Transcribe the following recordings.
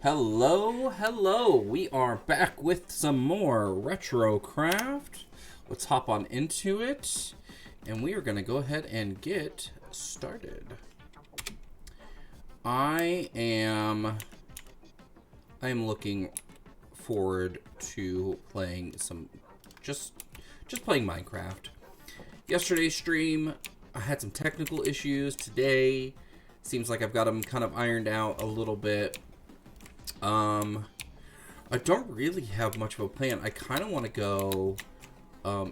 Hello. We are back with some more RetroCraft. Let's hop on into it, and we are going to go ahead and get started. I am looking forward to playing just playing Minecraft. Yesterday's stream, I had some technical issues. Today, seems like I've got them kind of ironed out a little bit. I don't really have much of a plan. I kind of want to go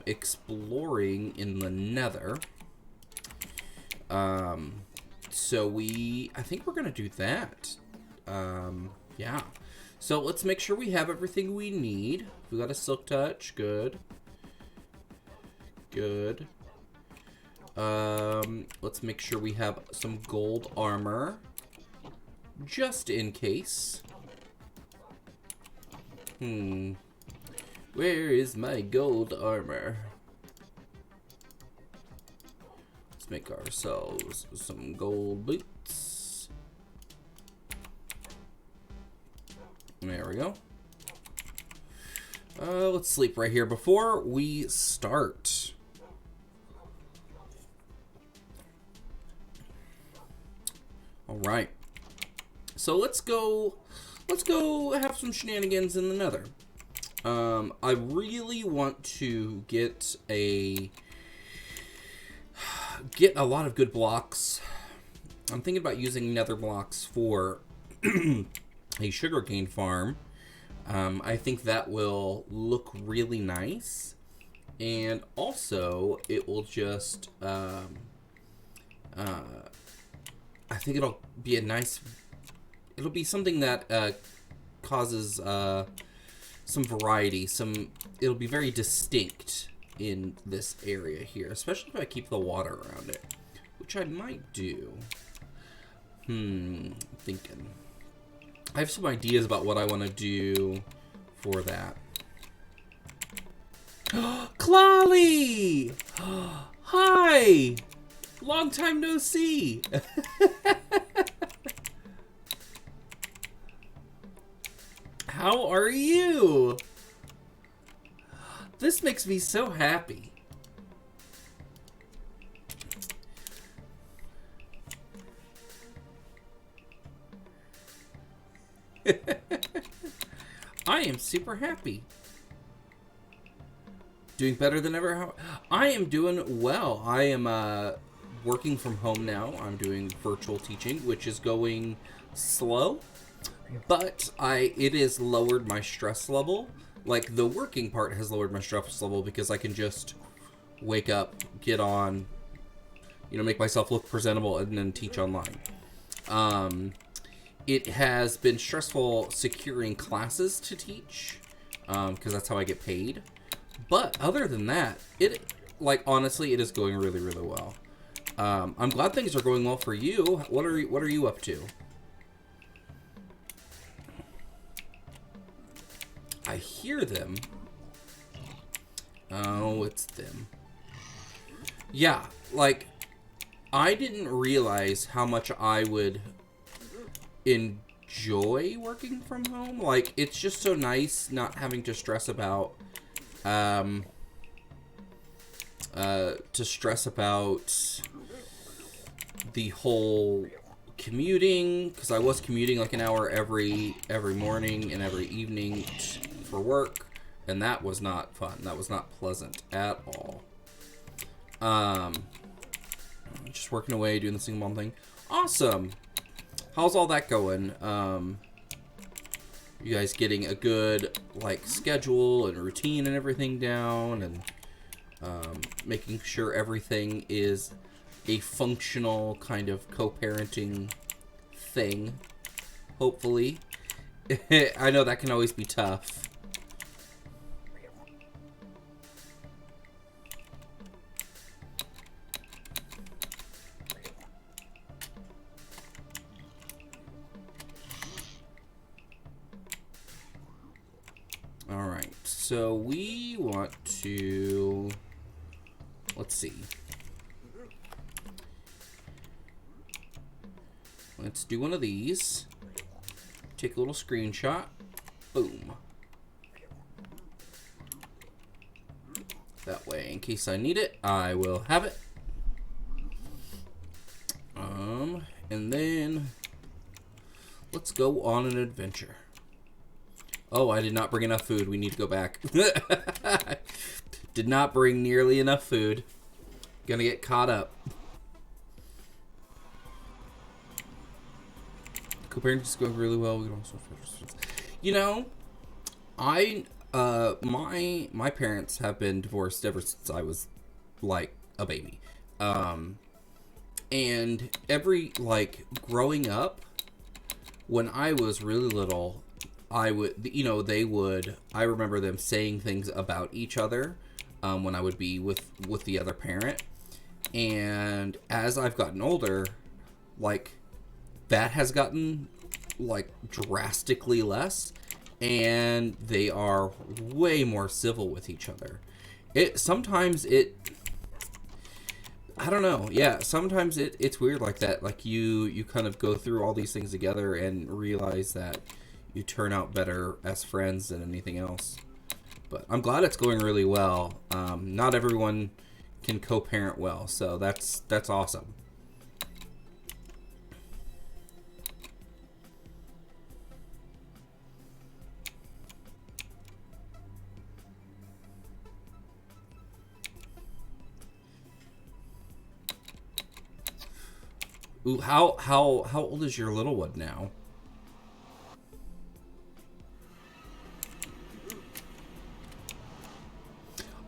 exploring in the Nether. So I think we're gonna do that. Yeah. So let's make sure we have everything we need. We got a silk touch, good. Good. Let's make sure we have some gold armor, just in case. Where is my gold armor? Let's make ourselves some gold boots. There we go. Let's sleep right here before we start. All right. So let's go have some shenanigans in the Nether. I really want to get a lot of good blocks. I'm thinking about using nether blocks for a sugarcane farm. I think that will look really nice, and also it will just I think it'll be it'll be something that causes some variety. It'll be very distinct in this area here, especially if I keep the water around it, which I might do. Thinking. I have some ideas about what I want to do for that. Clawley! Hi! Long time no see! How are you? This makes me so happy. I am super happy. Doing better than ever. I am doing well. I am working from home now. I'm doing virtual teaching, which is going slow. But it has lowered my stress level. Like, the working part has lowered my stress level because I can just wake up, get on, make myself look presentable, and then teach online. It has been stressful securing classes to teach, because that's how I get paid. But other than that, honestly, it is going really, really well. I'm glad things are going well for you. What are you up to? I hear them. Oh, it's them. Yeah, I didn't realize how much I would enjoy working from home. It's just so nice not having to stress about, the whole commuting, because I was commuting like an hour every morning and every evening for work, and that was not fun. That was not pleasant at all. Just working away, doing the single mom thing. Awesome. How's all that going? You guys getting a good schedule and routine and everything down, and making sure everything is a functional kind of co-parenting thing, hopefully. I know that can always be tough. Alright, so we want to... Let's see. Let's do one of these. take a little screenshot. Boom. That way, in case I need it, I will have it. And then let's go on an adventure. Oh, I did not bring enough food. We need to go back. Did not bring nearly enough food. Gonna get caught up. Co-parenting is going really well. We can also, you know, my parents have been divorced ever since I was like a baby. And every, like, growing up, when I was really little, I would, you know, I remember them saying things about each other, when I would be with the other parent. And as I've gotten older, like, that has gotten, like, drastically less, and they are way more civil with each other. I don't know. Yeah, sometimes it's weird like that. Like, you kind of go through all these things together and realize that you turn out better as friends than anything else. But I'm glad it's going really well. Not everyone can co-parent well, so that's awesome. Ooh, how old is your little one now?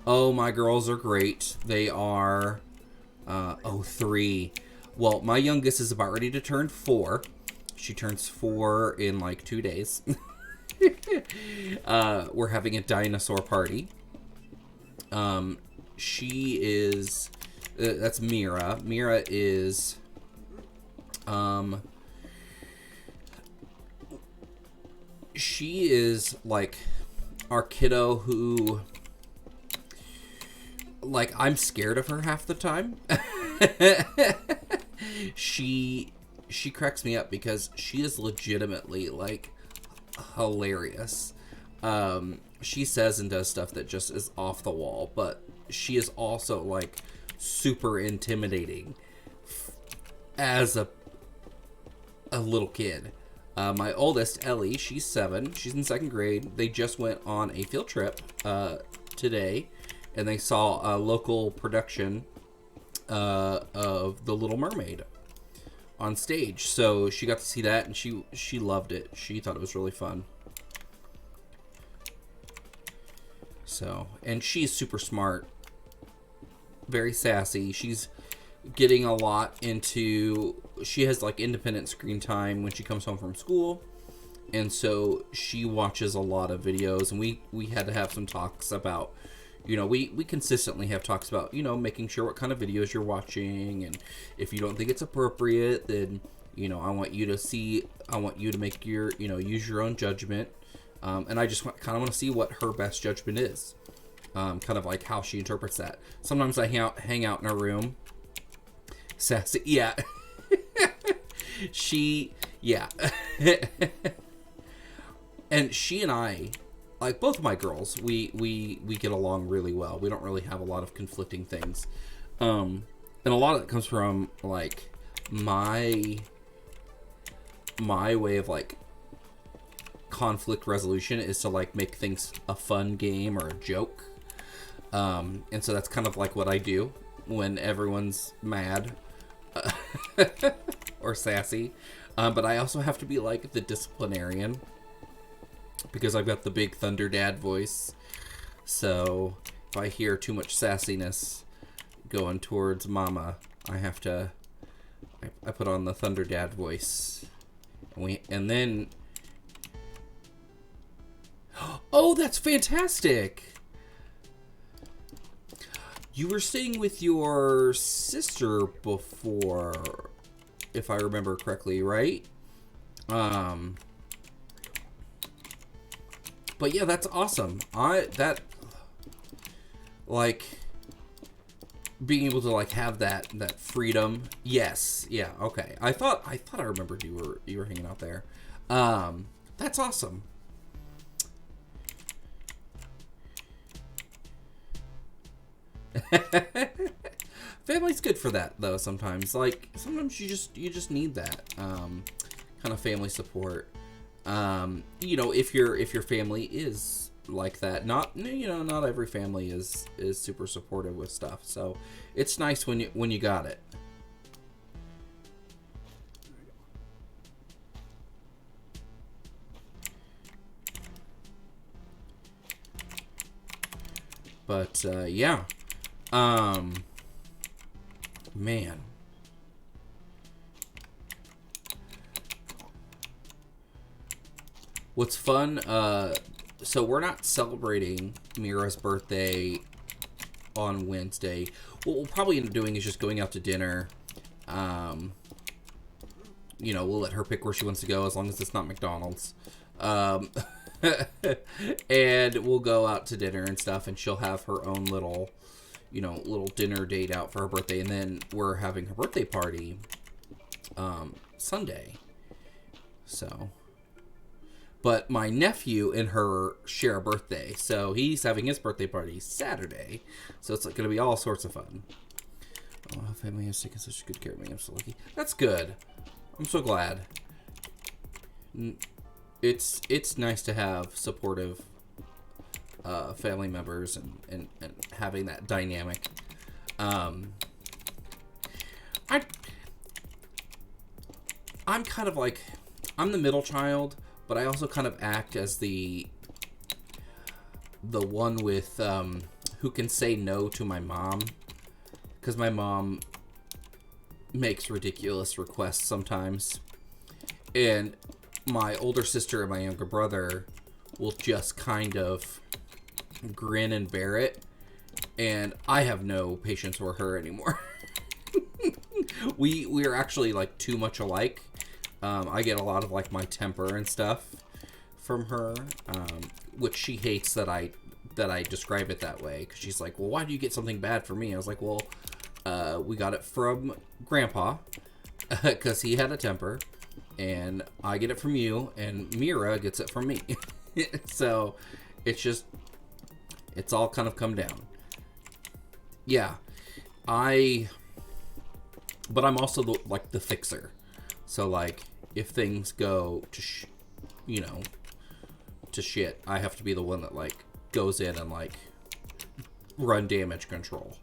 Oh, my girls are great. They are 3. Well, my youngest is about ready to turn 4. She turns 4 in like 2 days. We're having a dinosaur party. She is that's Mira. Mira is she is like our kiddo who, like, I'm scared of her half the time. She cracks me up because she is legitimately, like, hilarious. She says and does stuff that just is off the wall, but she is also, like, super intimidating as a little kid. My oldest, Ellie, she's 7. She's in 2nd grade. They just went on a field trip today, and they saw a local production of The Little Mermaid on stage. So she got to see that, and she loved it. She thought it was really fun. So, and she's super smart, very sassy. She's getting a lot into, she has like independent screen time when she comes home from school, and so she watches a lot of videos, and we had to have some talks about, you know, we consistently have talks about, you know, making sure what kind of videos you're watching, and if you don't think it's appropriate, then, you know, I want you to make your, you know, use your own judgment. And I just kind of want to see what her best judgment is, kind of like how she interprets that. Sometimes I hang out in her room. Sassy, yeah. Yeah. And she and I, like both of my girls, we get along really well. We don't really have a lot of conflicting things. And a lot of it comes from, like, my way of, like, conflict resolution is to, like, make things a fun game or a joke. And so that's kind of like what I do when everyone's mad or sassy. But I also have to be like the disciplinarian because I've got the big Thunder Dad voice. So if I hear too much sassiness going towards Mama, I put on the Thunder Dad voice. And then oh, that's fantastic! You were staying with your sister before, if I remember correctly, right? But yeah, that's awesome. Like, being able to, like, have that freedom. Yes, yeah, okay. I thought I remembered you were hanging out there. That's awesome. Family's good for that though. Sometimes, like sometimes you just need that kind of family support. You know, if your family is like that, not every family is super supportive with stuff. So it's nice when you got it. But yeah, man. What's fun, so we're not celebrating Mira's birthday on Wednesday. What we'll probably end up doing is just going out to dinner. You know, we'll let her pick where she wants to go as long as it's not McDonald's. And we'll go out to dinner and stuff, and she'll have her own little dinner date out for her birthday, and then we're having her birthday party Sunday. So, but my nephew and her share a birthday, so he's having his birthday party Saturday. So it's going to be all sorts of fun. Oh, family has taken such good care of me. I'm so lucky. That's good. I'm so glad. It's nice to have supportive family members and having that dynamic. I'm kind of like, I'm the middle child, but I also kind of act as the one with who can say no to my mom, because my mom makes ridiculous requests sometimes, and my older sister and my younger brother will just kind of grin and bear it, and I have no patience for her anymore. we are actually like too much alike. I get a lot of like my temper and stuff from her, which she hates that I describe it that way, because she's like, well, why do you get something bad for me? I was like, well, we got it from Grandpa, because he had a temper, and I get it from you, and Mira gets it from me. So it's all kind of come down. Yeah, but I'm also the fixer. So like, if things go to shit, I have to be the one that like goes in and like run damage control.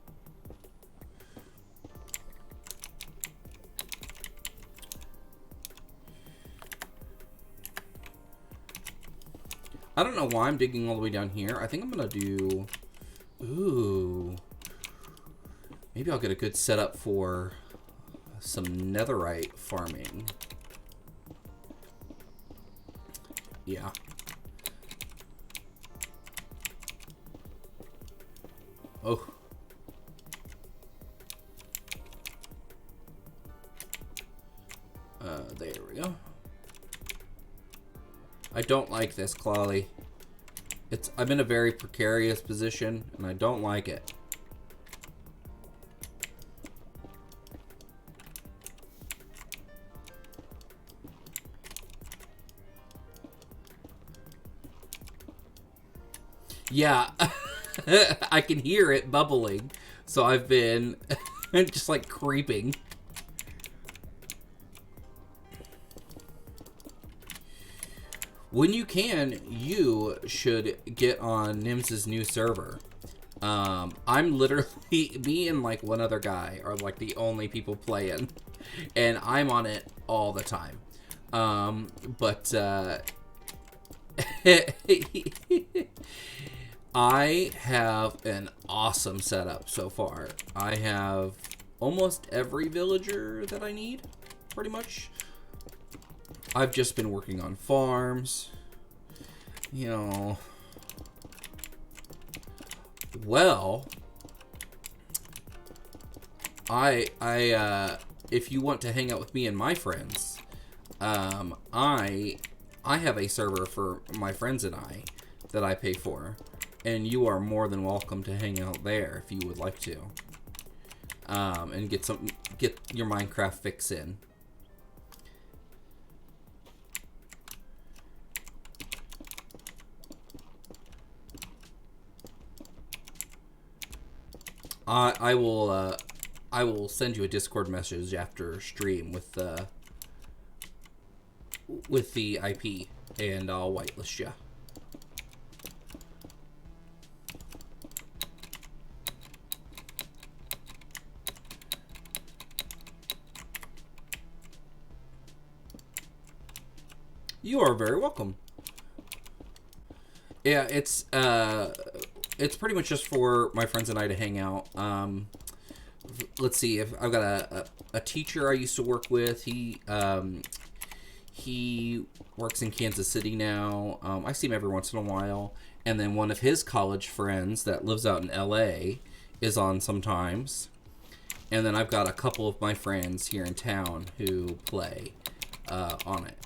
I don't know why I'm digging all the way down here. I think I'm gonna do, maybe I'll get a good setup for some netherite farming. Yeah. Oh. There we go. I don't like this, Clawley. I'm in a very precarious position, and I don't like it. Yeah, I can hear it bubbling, so I've been just like creeping. When you can, you should get on Nims's new server. I'm literally, me and like one other guy are like the only people playing, and I'm on it all the time. But I have an awesome setup so far. I have almost every villager that I need, pretty much. I've just been working on farms, you know. Well, if you want to hang out with me and my friends, I have a server for my friends and I that I pay for, and you are more than welcome to hang out there if you would like to, and get your Minecraft fix in. I will send you a Discord message after stream with the IP, and I'll whitelist you. You are very welcome. Yeah, it's pretty much just for my friends and I to hang out. Let's see, if I've got a teacher I used to work with. He works in Kansas City now. I see him every once in a while. And then one of his college friends that lives out in LA is on sometimes. And then I've got a couple of my friends here in town who play on it.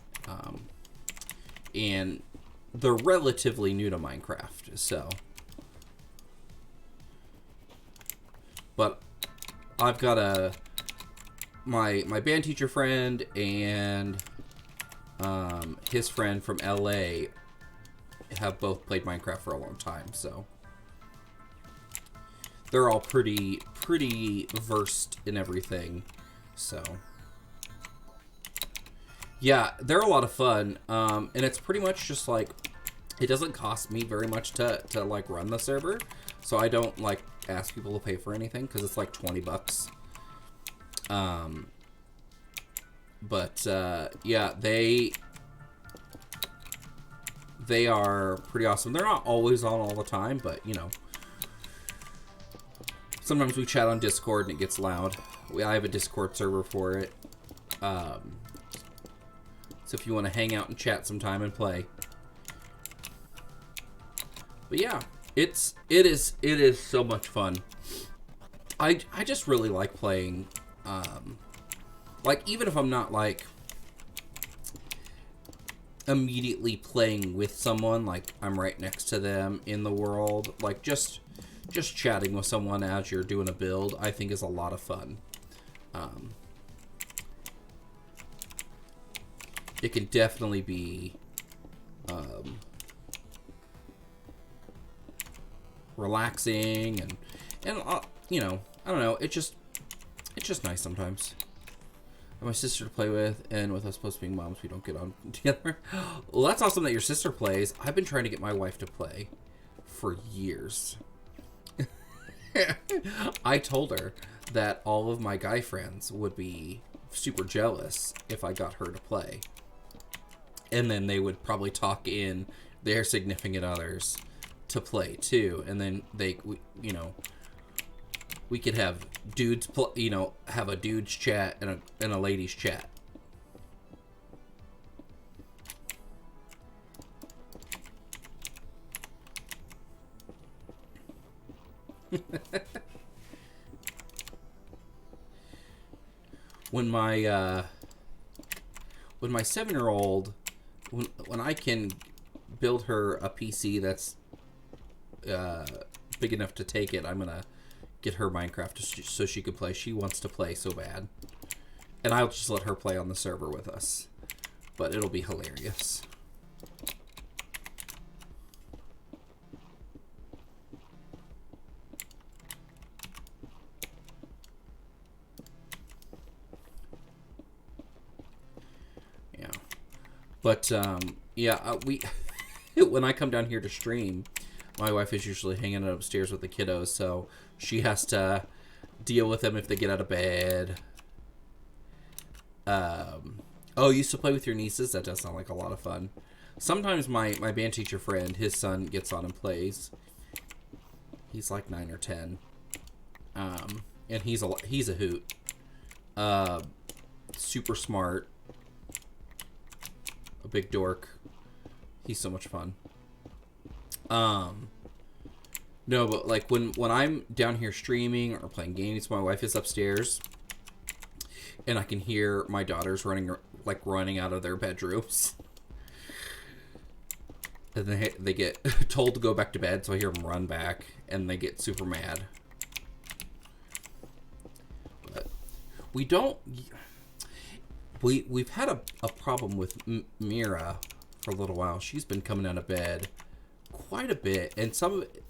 And they're relatively new to Minecraft, so. But I've got my band teacher friend and his friend from LA have both played Minecraft for a long time, so they're all pretty versed in everything. So yeah, they're a lot of fun, and it's pretty much just like, it doesn't cost me very much to like run the server, so I don't like ask people to pay for anything because it's like $20. But yeah, they are pretty awesome. They're not always on all the time, but you know, sometimes we chat on Discord and it gets loud. I have a Discord server for it. So if you want to hang out and chat sometime and play. But yeah, it is so much fun. I just really like playing, like, even if I'm not like immediately playing with someone, like I'm right next to them in the world, like just chatting with someone as you're doing a build, I think is a lot of fun. It can definitely be relaxing and you know, I don't know, it's just nice sometimes. And my sister to play with, and with us both being moms, we don't get on together. Well, that's awesome that your sister plays. I've been trying to get my wife to play for years. I told her that all of my guy friends would be super jealous if I got her to play. And then they would probably talk in their significant others to play too. And then you know, we could have dudes, you know, have a dude's chat and a lady's chat. When my 7-year-old, when I can build her a PC that's big enough to take it, I'm gonna get her Minecraft so she could play. She wants to play so bad, and I'll just let her play on the server with us, but it'll be hilarious. Yeah, but yeah, we when I come down here to stream, my wife is usually hanging out upstairs with the kiddos, so she has to deal with them if they get out of bed. Oh, you used to play with your nieces? That does sound like a lot of fun. Sometimes my band teacher friend, his son gets on and plays. He's like 9 or 10. And he's a hoot. Super smart. A big dork. He's so much fun. No, but like when I'm down here streaming or playing games, my wife is upstairs, and I can hear my daughters running out of their bedrooms, and then they get told to go back to bed, so I hear them run back, and they get super mad. But we've had a problem with Mira for a little while. She's been coming out of bed quite a bit, and some of it,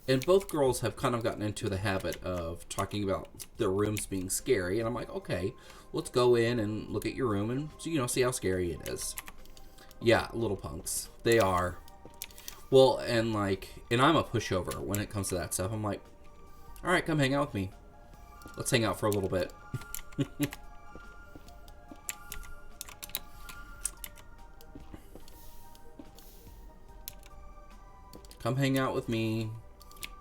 and both girls have kind of gotten into the habit of talking about their rooms being scary, and I'm like, okay, let's go in and look at your room and, see how scary it is. Yeah, little punks. They are. Well, and I'm a pushover when it comes to that stuff. I'm like, all right, come hang out with me. Let's hang out for a little bit. Come hang out with me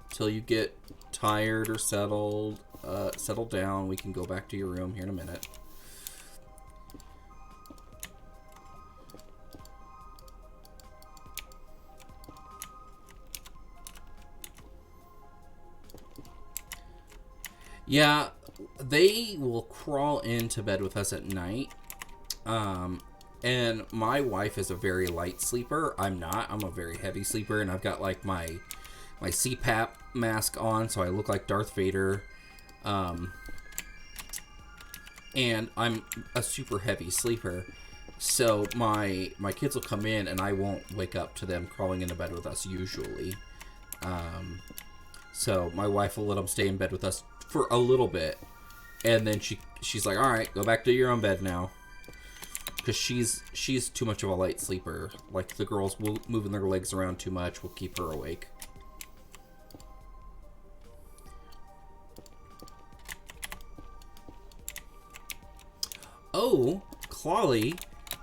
till you get tired or settled down. We can go back to your room here in a minute. Yeah, they will crawl into bed with us at night. And my wife is a very light sleeper. I'm not. I'm a very heavy sleeper, and I've got like my CPAP mask on, so I look like Darth Vader. And I'm a super heavy sleeper. So my kids will come in, and I won't wake up to them crawling into bed with us usually. So my wife will let them stay in bed with us for a little bit, and then she's like, all right, go back to your own bed now. Because she's too much of a light sleeper. Like, the girls moving their legs around too much will keep her awake. Oh, Clawley,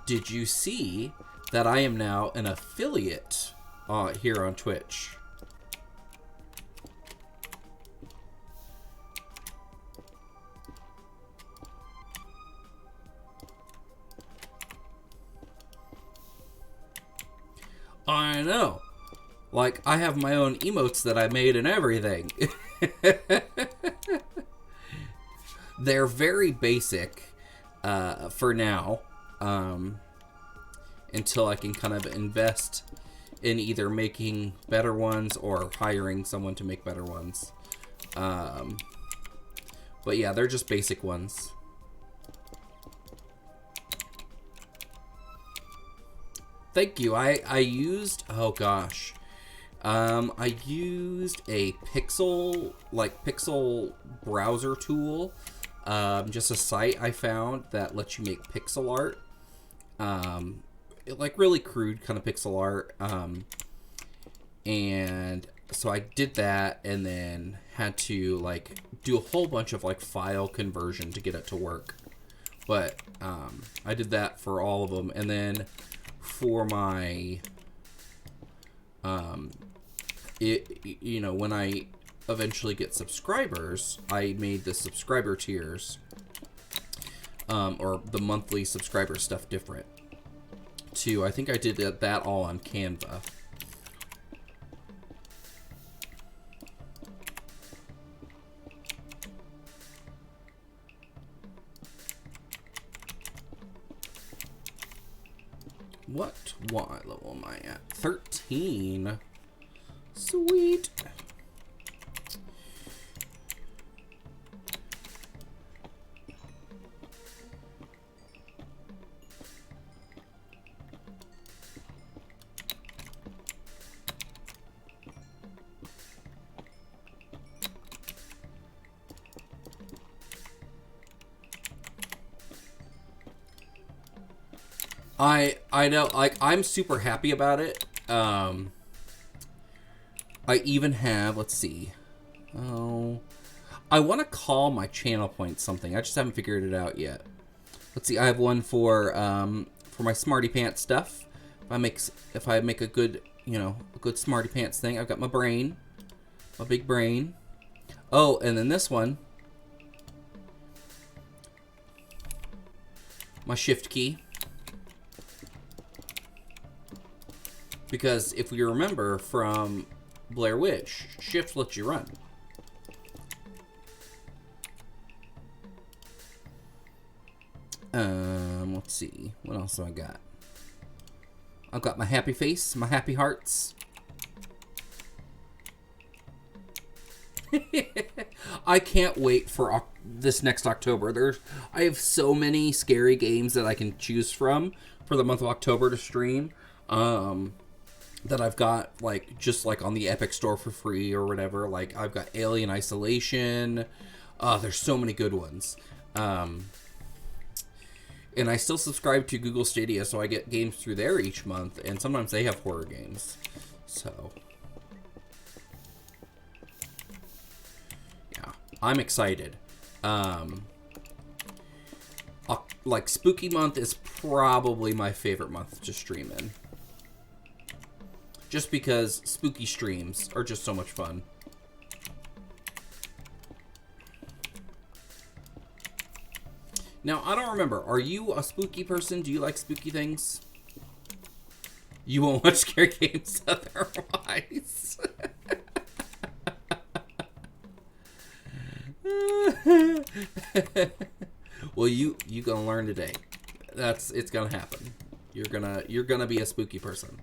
did you see that I am now an affiliate here on Twitch? I know. Like, I have my own emotes that I made and everything. They're very basic for now. Until I can kind of invest in either making better ones or hiring someone to make better ones. But yeah, they're just basic ones. Thank you. I used, oh gosh. I used a pixel browser tool. Just a site I found that lets you make pixel art. Like really crude kind of pixel art. And so I did that and then had to like do a whole bunch of like file conversion to get it to work. But I did that for all of them, and then for my when I eventually get subscribers, I made the subscriber tiers or the monthly subscriber stuff different too. I think I did that all on Canva. What level am I at? 13. Sweet. I know, like, I'm super happy about it. I even have, let's see. Oh, I want to call my channel point something. I just haven't figured it out yet. Let's see. I have one for my Smarty Pants stuff. If I make a good, a good Smarty Pants thing, I've got my brain, my big brain. Oh, and then this one, my shift key. Because if you remember from Blair Witch, shift lets you run. Let's see. What else do I got? I've got my happy face, my happy hearts. I can't wait for this next October. I have so many scary games that I can choose from for the month of October to stream. that I've got, like, just like on the Epic Store for free or whatever. Like, I've got Alien Isolation. There's so many good ones. And I still subscribe to Google Stadia, so I get games through there each month, and sometimes they have horror games. So, yeah, I'm excited. Like, Spooky Month is probably my favorite month to stream in. Just because spooky streams are just so much fun. Now, I don't remember. Are you a spooky person? Do you like spooky things? You won't watch scary games otherwise. Well, you gonna learn today. It's gonna happen. You're gonna be a spooky person.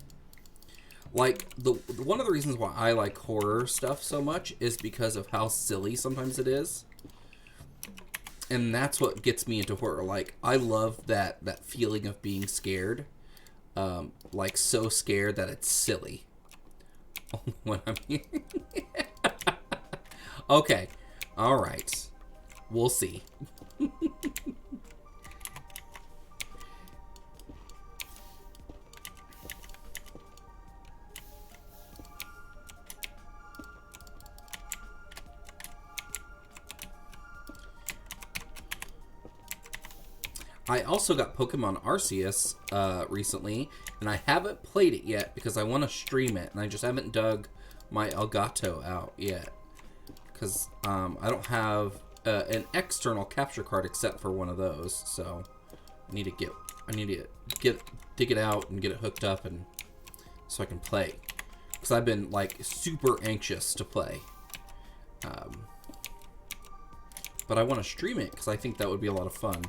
Like, one of the reasons why I like horror stuff so much is because of how silly sometimes it is. And that's what gets me into horror. Like, I love that feeling of being scared. Like, so scared that it's silly. When I'm Okay. Alright. We'll see. I also got Pokemon Arceus recently, and I haven't played it yet because I want to stream it, and I just haven't dug my Elgato out yet. Because I don't have an external capture card except for one of those, so I need to dig it out and get it hooked up, and so I can play. Because I've been, like, super anxious to play. But I want to stream it because I think that would be a lot of fun.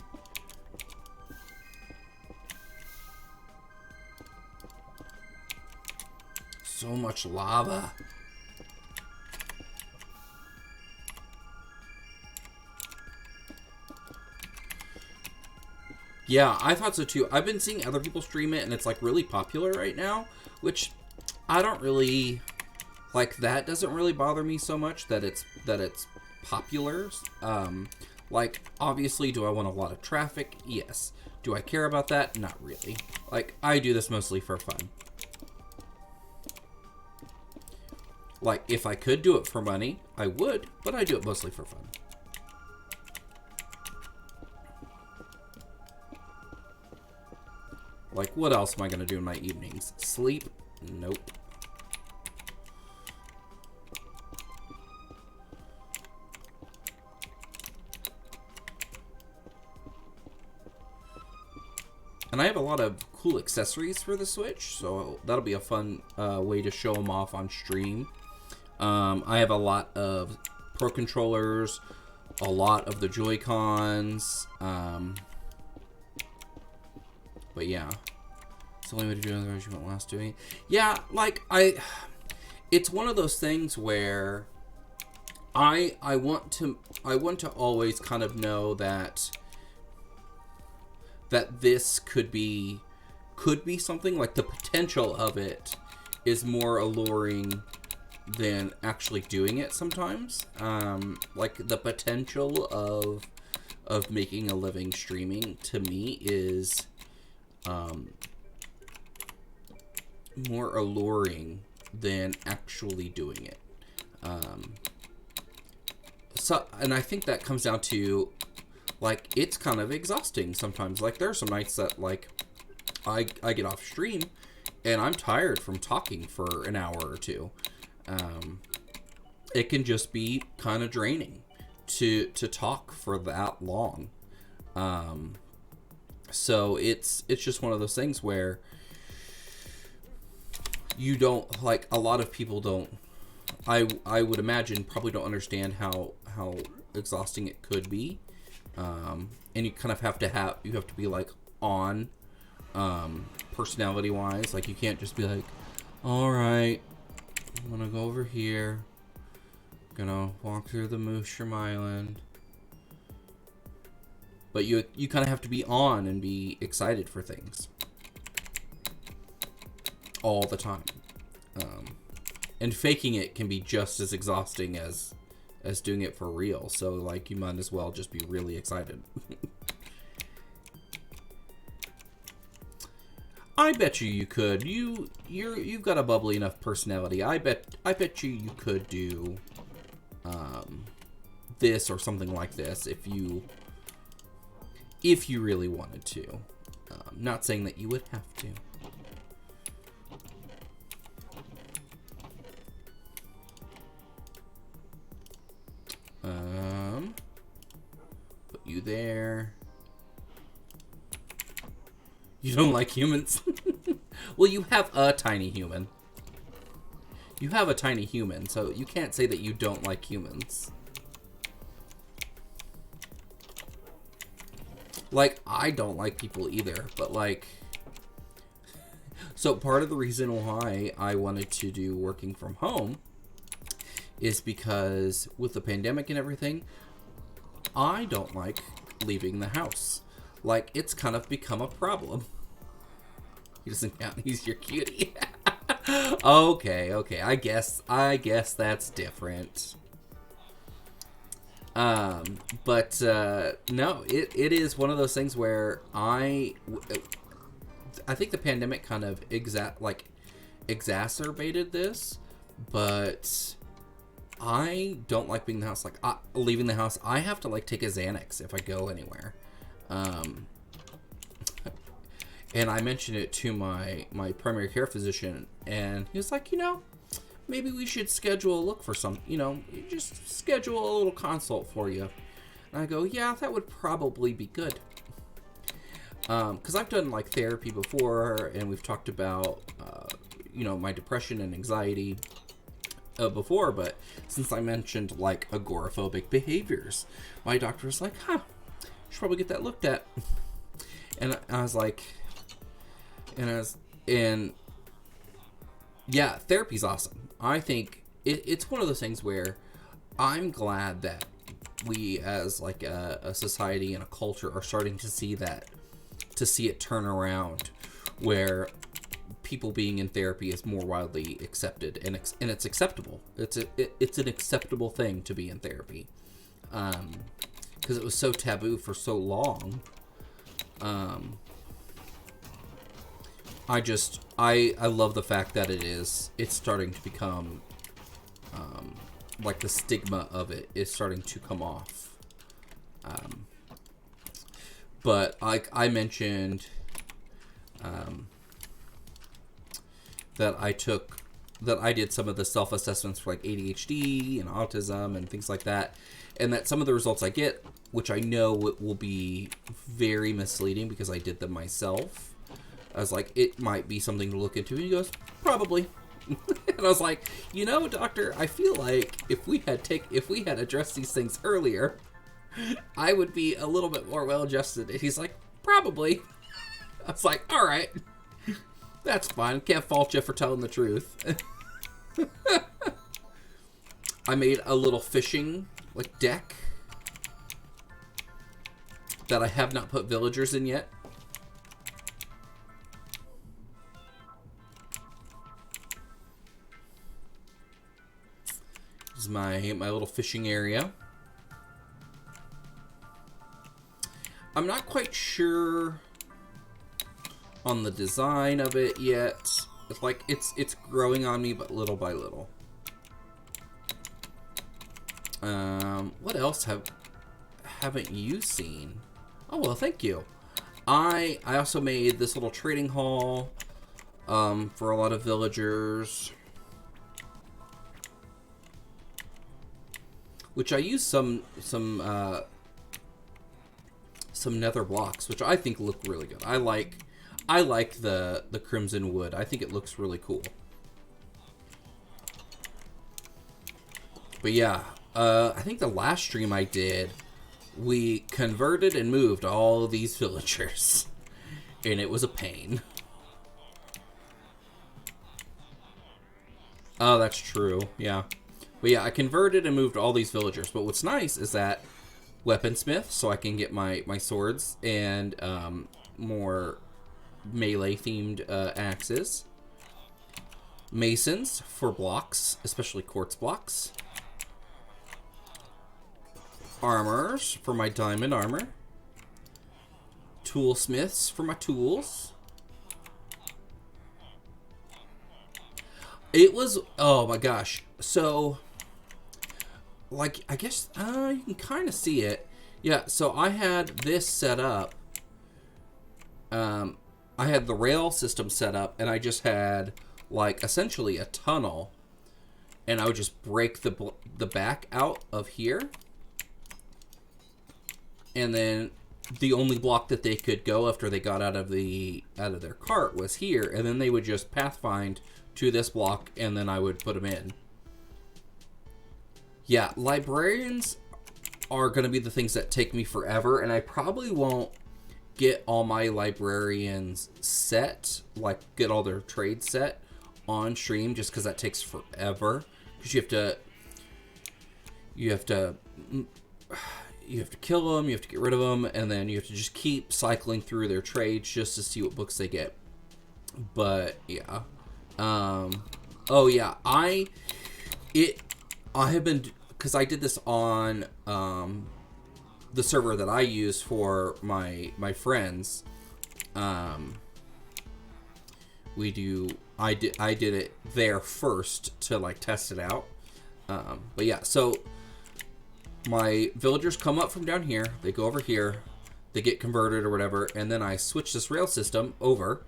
So much lava. Yeah, I thought so too. I've been seeing other people stream it, and it's like really popular right now, which I don't really like. That doesn't really bother me so much that it's popular. Like, obviously, do I want a lot of traffic? Yes. Do I care about that? Not really. Like, I do this mostly for fun. Like, if I could do it for money, I would, but I do it mostly for fun. Like, what else am I going to do in my evenings? Sleep? Nope. And I have a lot of cool accessories for the Switch, so that'll be a fun way to show them off on stream. I have a lot of Pro Controllers, a lot of the Joy-Cons, but yeah. It's the only way to do it, otherwise you won't last doing it. Yeah, like, it's one of those things where I want to always kind of know that this could be something. Like, the potential of it is more alluring than actually doing it sometimes. Like, the potential of making a living streaming, to me, is more alluring than actually doing it. So, and I think that comes down to, like, it's kind of exhausting sometimes. Like, there are some nights that, like, I get off stream and I'm tired from talking for an hour or two. It can just be kind of draining to talk for that long. So it's just one of those things where you don't, like, a lot of people don't, I would imagine, probably don't understand how exhausting it could be. And you kind of have to be, like, on, personality wise. Like, you can't just be like, all right, I'm gonna go over here, gonna walk through the Mushroom Island. But you kind of have to be on and be excited for things all the time. And faking it can be just as exhausting as doing it for real. So, like, you might as well just be really excited. I bet you could. You've got a bubbly enough personality. I bet you could do this or something like this if you really wanted to. Not saying that you would have to. Put you there. You don't like humans? Well, you have a tiny human. You have a tiny human, so you can't say that you don't like humans. Like, I don't like people either, but like... So part of the reason why I wanted to do working from home is because with the pandemic and everything, I don't like leaving the house. Like, it's kind of become a problem. He doesn't count. He's your cutie. Okay. I guess that's different. But no, it is one of those things where I think the pandemic kind of exacerbated this, but I don't like being in the house. Like, leaving the house, I have to like take a Xanax if I go anywhere. And I mentioned it to my primary care physician, and he was like, maybe we should schedule a look for some, just schedule a little consult for you. And I go, yeah, that would probably be good. Because I've done like therapy before, and we've talked about, my depression and anxiety before, but since I mentioned like agoraphobic behaviors, my doctor was like, you should probably get that looked at. And I was like, yeah, therapy's awesome. I think it's one of those things where I'm glad that we as like a society and a culture are starting to see it turn around, where people being in therapy is more widely accepted and it's acceptable. It's an acceptable thing to be in therapy, because it was so taboo for so long. I love the fact that it's starting to become, like the stigma of it is starting to come off. But like I mentioned, that I did some of the self-assessments for like ADHD and autism and things like that, and that some of the results I get, which I know will be very misleading because I did them myself, I was like, it might be something to look into. And he goes, probably. And I was like, doctor, I feel like if we had addressed these things earlier, I would be a little bit more well-adjusted. And he's like, probably. I was like, all right, that's fine. Can't fault you for telling the truth. I made a little fishing deck that I have not put villagers in yet. This is my little fishing area. I'm not quite sure on the design of it yet. It's growing on me, but little by little. What else haven't you seen? Oh well, thank you. I also made this little trading hall for a lot of villagers, which I use some nether blocks, which I think look really good. I like the crimson wood. I think it looks really cool. But yeah, I think the last stream I did, we converted and moved all these villagers, and it was a pain. Oh, that's true. Yeah. But yeah, I converted and moved all these villagers. But what's nice is that weaponsmith, so I can get my swords and more melee themed axes. masons for blocks, especially quartz blocks. Armors for my diamond armor. Toolsmiths for my tools. It was, oh my gosh. So, like, I guess, you can kind of see it. Yeah, so I had this set up. I had the rail system set up, and I just had, like, essentially a tunnel. And I would just break the back out of here. And then the only block that they could go after they got out of their cart was here. And then they would just pathfind to this block, and then I would put them in. Yeah, librarians are going to be the things that take me forever, and I probably won't get all my librarians set, like get all their trades set on stream, just because that takes forever. Because you have to kill them, you have to get rid of them, and then you have to just keep cycling through their trades just to see what books they get. But yeah. Oh yeah, I have been, because I did this on the server that I use for my friends. I did it there first to like test it out. But yeah, so my villagers come up from down here, they go over here, they get converted or whatever, and then I switch this rail system over.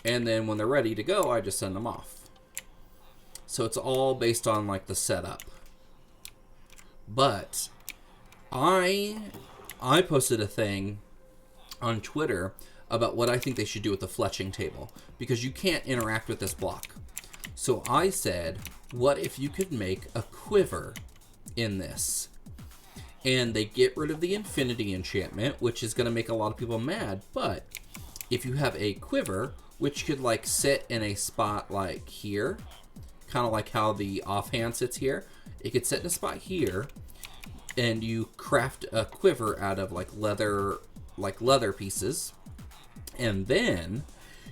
And then when they're ready to go, I just send them off. So it's all based on like the setup. But I posted a thing on Twitter about what I think they should do with the fletching table, because you can't interact with this block. So I said, what if you could make a quiver in this? And they get rid of the infinity enchantment, which is going to make a lot of people mad. But if you have a quiver, which could like sit in a spot like here, kind of like how the offhand sits here, it could sit in a spot here, and you craft a quiver out of like leather pieces, and then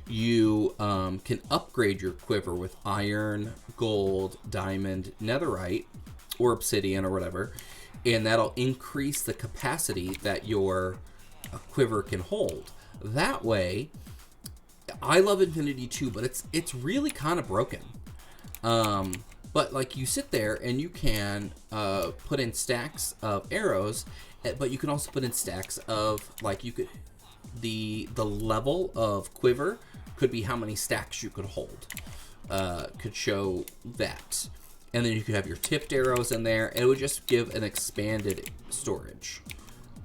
you can upgrade your quiver with iron, gold, diamond, netherite, or obsidian or whatever, and that'll increase the capacity that your quiver can hold. That way, I love Infinity too, but it's really kind of broken. But like you sit there and you can put in stacks of arrows, but you can also put in stacks of like the level of quiver could be how many stacks you could hold. Could show that. And then you could have your tipped arrows in there, and it would just give an expanded storage.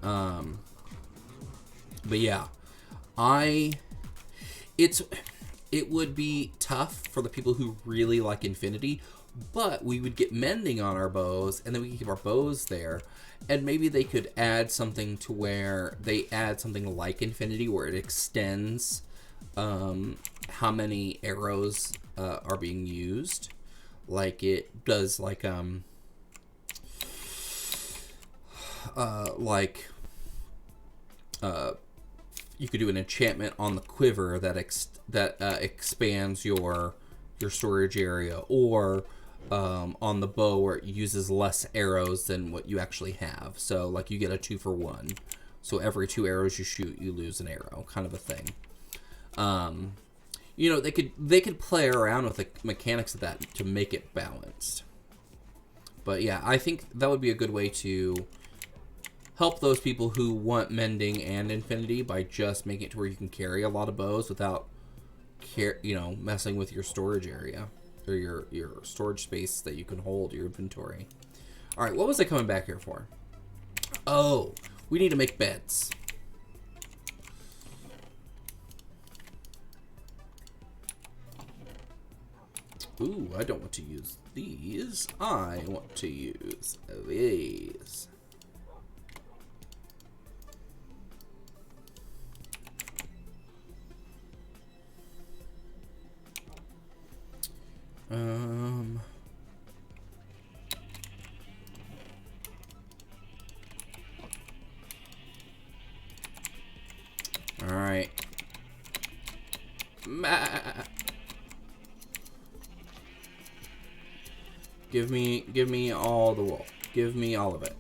But yeah, it would be tough for the people who really like Infinity, but we would get mending on our bows, and then we could keep our bows there. And maybe they could add something to where they add something like Infinity, where it extends how many arrows are being used. Like it does, like you could do an enchantment on the quiver that expands your storage area, or on the bow where it uses less arrows than what you actually have. So like you get a 2-for-1. So every 2 arrows you shoot, you lose an arrow, kind of a thing. You know, they could play around with the mechanics of that to make it balanced. But yeah, I think that would be a good way to help those people who want mending and infinity by just making it to where you can carry a lot of bows without messing with your storage area or your storage space that you can hold your inventory. All right, what was I coming back here for? Oh, we need to make beds. Ooh, I don't want to use these. I want to use these. All right. Give me all the wool. Give me all of it.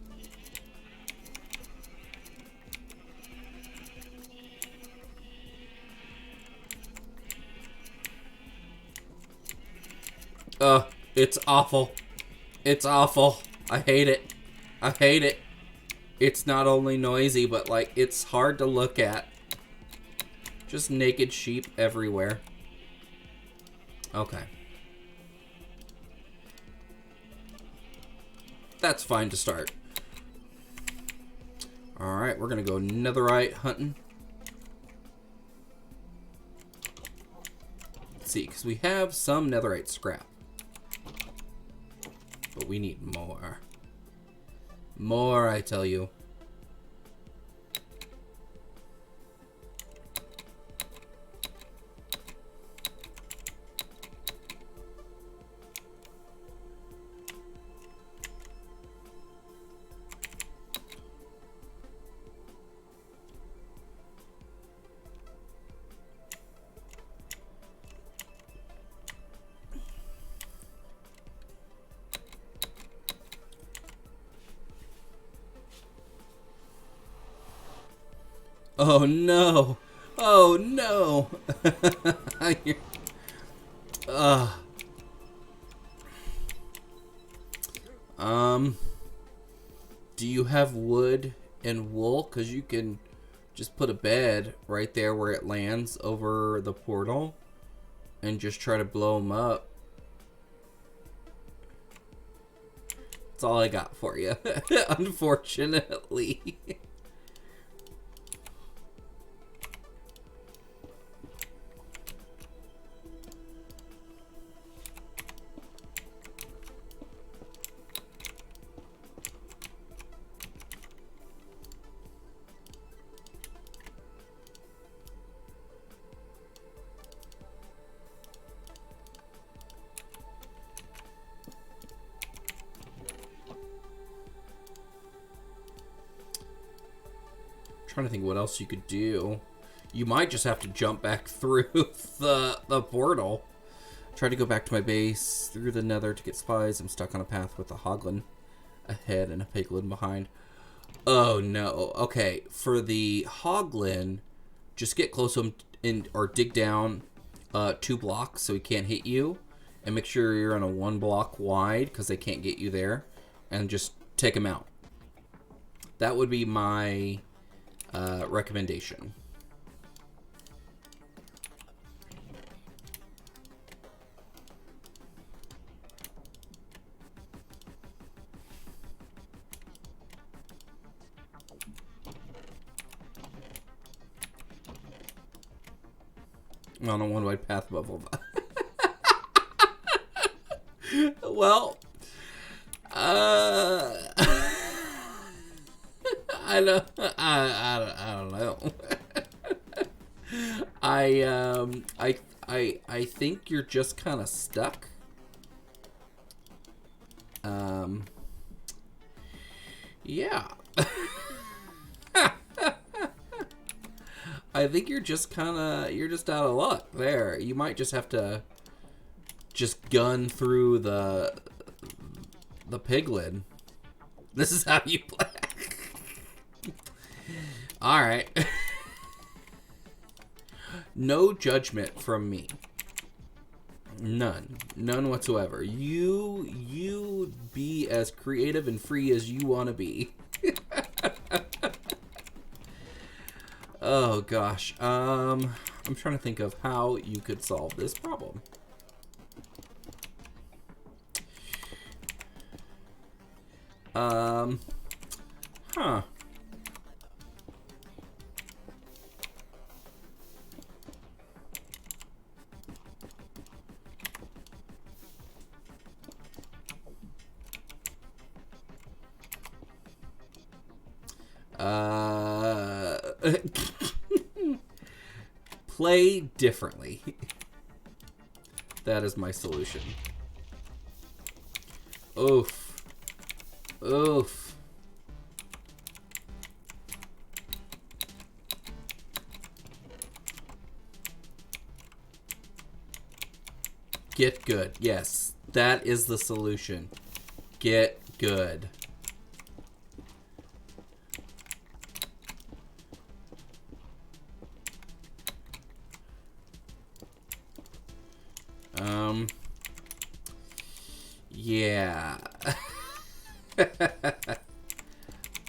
It's awful. It's awful. I hate it. I hate it. It's not only noisy, but like it's hard to look at. Just naked sheep everywhere. Okay. That's fine to start. Alright, we're gonna go netherite hunting. Let's see, because we have some netherite scrap. But we need more. More, I tell you. Oh no! Oh no! Do you have wood and wool? Because you can just put a bed right there where it lands over the portal and just try to blow them up. That's all I got for you, unfortunately. Trying to think what else you could do. You might just have to jump back through the portal. Try to go back to my base through the nether to get supplies. I'm stuck on a path with a hoglin ahead and a piglin behind. Oh no. Okay, for the hoglin, just get close to him or dig down 2 blocks so he can't hit you, and make sure you're on a 1 block wide because they can't get you there, and just take him out. That would be my recommendation. On a 1-wide path above all that. Well, I don't know. I think you're just kind of stuck. Yeah. I think you're just out of luck there. You might just have to just gun through the piglin. This is how you play. All right. No judgment from me. None whatsoever. You be as creative and free as you want to be. Oh gosh. I'm trying to think of how you could solve this problem. Huh. Play differently. That is my solution. Oof. Oof. Get good. Yes, that is the solution. Get good. Yeah.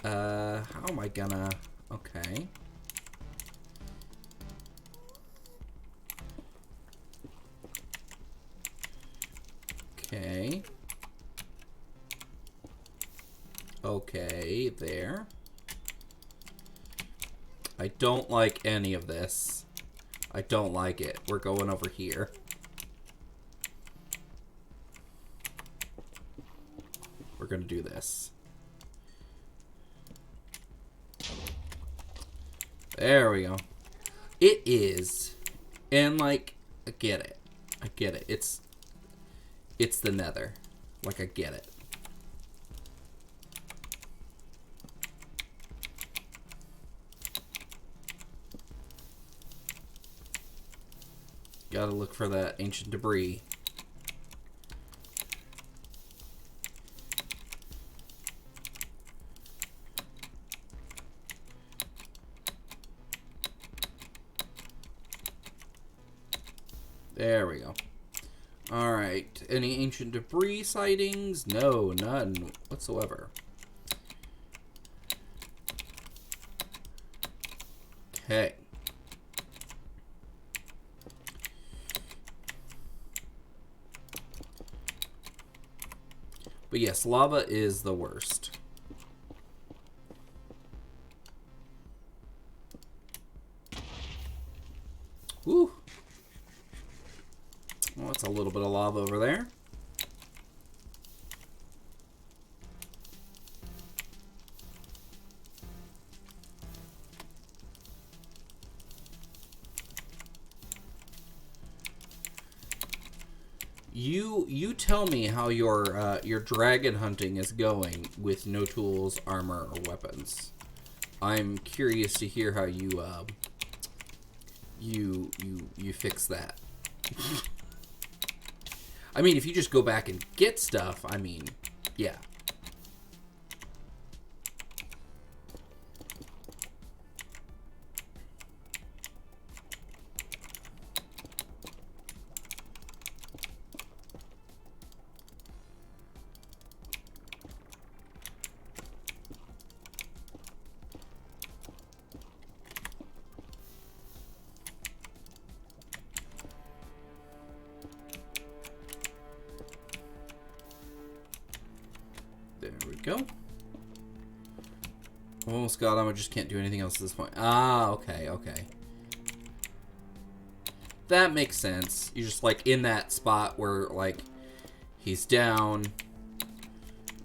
How am I gonna... Okay. Okay. Okay, there. I don't like any of this. I don't like it. We're going over here. We're gonna do this. There we go. It is. And, like, I get it. I get it. It's the nether. Like, I get it. Gotta look for that ancient debris. There we go. Alright. Any ancient debris sightings? No, none whatsoever. Okay. But yes, lava is the worst. Woo! Well, that's a little bit of lava over there. You tell me how your dragon hunting is going with no tools, armor, or weapons. I'm curious to hear how you fix that. I mean, if you just go back and get stuff, I mean, yeah. There we go. Almost got him. I just can't do anything else at this point. Ah, okay, okay. That makes sense. You're just, like, in that spot where, like, he's down.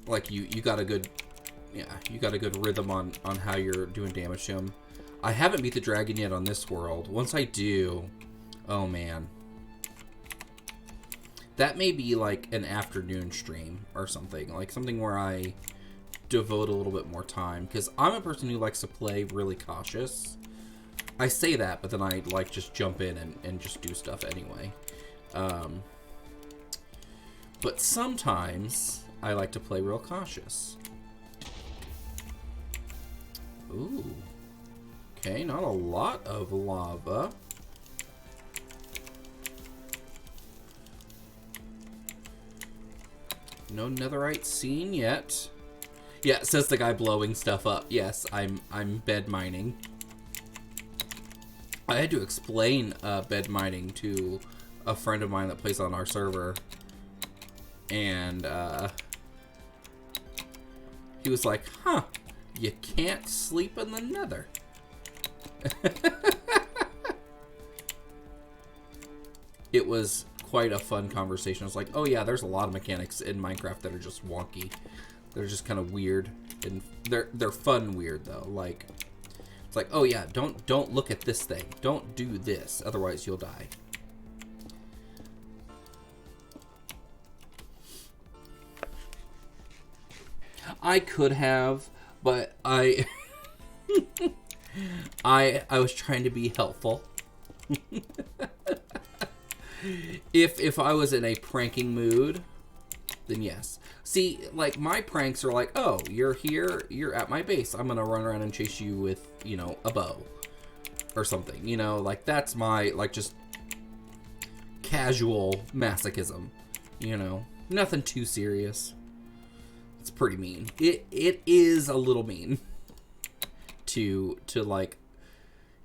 Like, you got a good... Yeah, you got a good rhythm on how you're doing damage to him. I haven't beat the dragon yet on this world. Once I do... Oh, man. That may be, like, an afternoon stream or something. Like, something where I devote a little bit more time. Because I'm a person who likes to play really cautious. I say that, but then I, like, just jump in and just do stuff anyway. But sometimes I like to play real cautious. Ooh. Okay, not a lot of lava. No netherite seen yet. Yeah, says the guy blowing stuff up. Yes, I'm bed mining. I had to explain bed mining to a friend of mine that plays on our server. And he was like, huh, you can't sleep in the nether. It was quite a fun conversation. I was like, oh yeah, there's a lot of mechanics in Minecraft that are just wonky. They're just kind of weird, and they're fun weird though. Like, it's like, oh yeah, don't look at this thing. Don't do this, otherwise you'll die. I could have, but I was trying to be helpful. If I was in a pranking mood, then yes. See, like, my pranks are like, oh, you're here, you're at my base. I'm gonna run around and chase you with, you know, a bow. Or something, you know? Like, that's my, like, just casual masochism, you know? Nothing too serious. It's pretty mean. It is a little mean to like,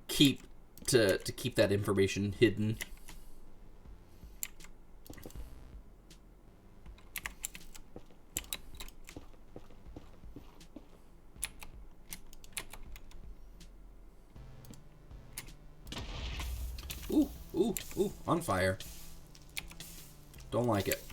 keep that information hidden. Ooh, on fire. Don't like it.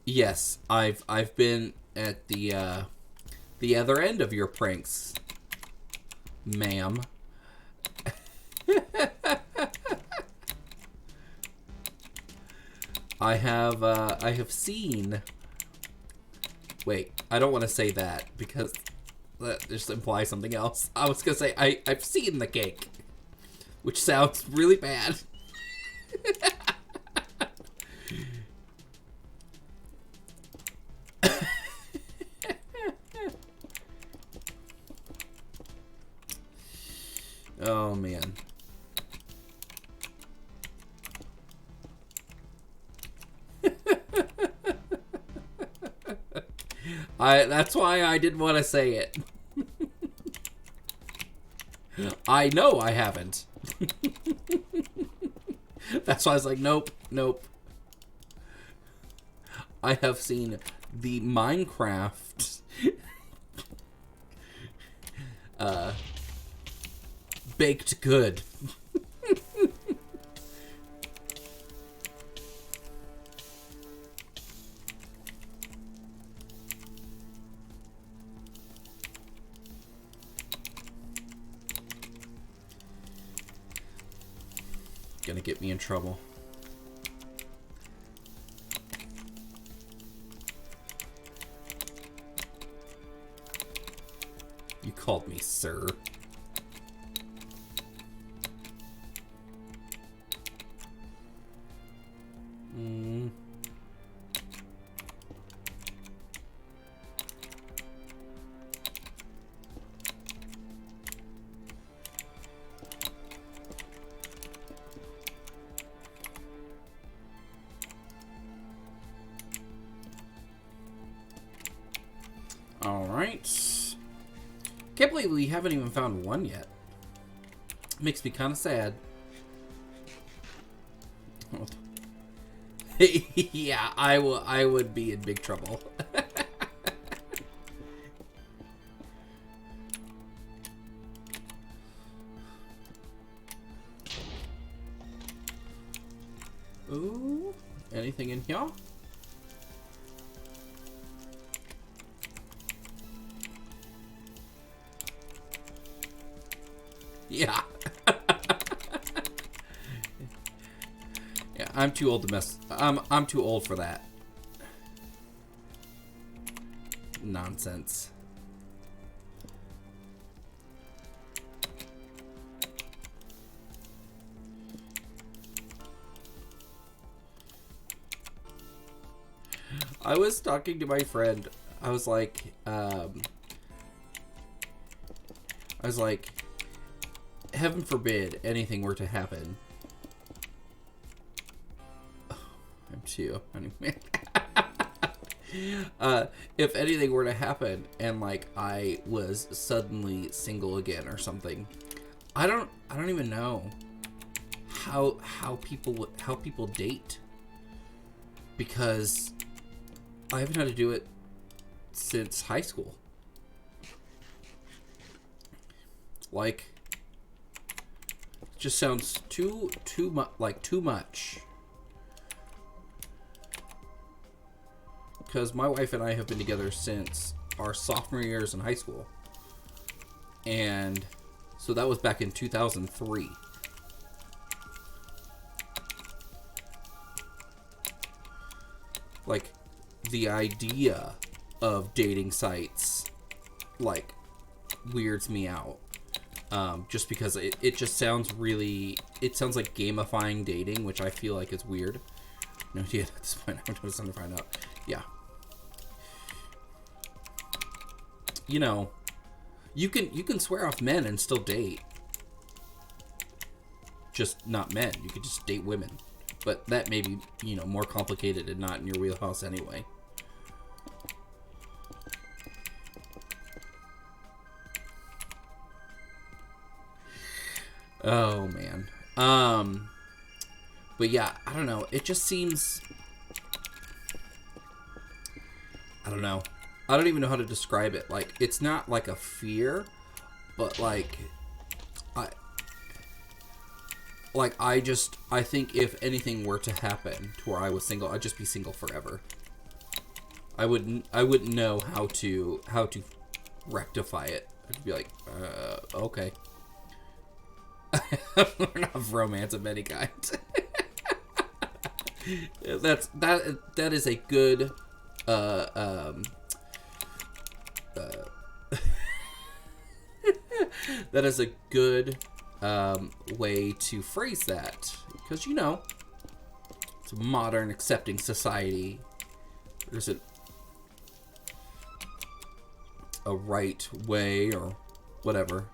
Yes, I've been at the other end of your pranks, ma'am. I have seen. Wait, I don't want to say that because that just implies something else. I was gonna say I've seen the cake, which sounds really bad. Oh man. That's why I didn't want to say it. I know I haven't. That's why I was like, nope. I have seen the Minecraft baked good. Gonna get me in trouble. You called me sir. Alright. Can't believe we haven't even found one yet. Makes me kind of sad. Yeah, I would be in big trouble. Ooh, anything in here? Yeah. Yeah, I'm too old to mess. I'm too old for that. Nonsense. I was talking to my friend. I was like, heaven forbid anything were to happen. Oh, I'm too. Anyway. If anything were to happen and like I was suddenly single again or something, I don't even know how people date, because I haven't had to do it since high school. Like, it just sounds too much. Because my wife and I have been together since our sophomore years in high school. And So that was back in 2003. Like, the idea of dating sites, like, weirds me out. Just because it just sounds really... It sounds like gamifying dating, which I feel like is weird. No idea at this point. I'm just trying to find out. Yeah. You know, you can swear off men and still date. Just not men. You could just date women. But that may be, you know, more complicated and not in your wheelhouse anyway. Oh, man. But yeah, I don't know. It just seems... I don't know. I don't even know how to describe it. Like, it's not like a fear, but like... I think if anything were to happen to where I was single, I'd just be single forever. I wouldn't know how to rectify it. I'd be like, okay. Learn off romance of any kind. That is a good that is a good way to phrase that, because you know it's a modern accepting society. There's a right way or whatever.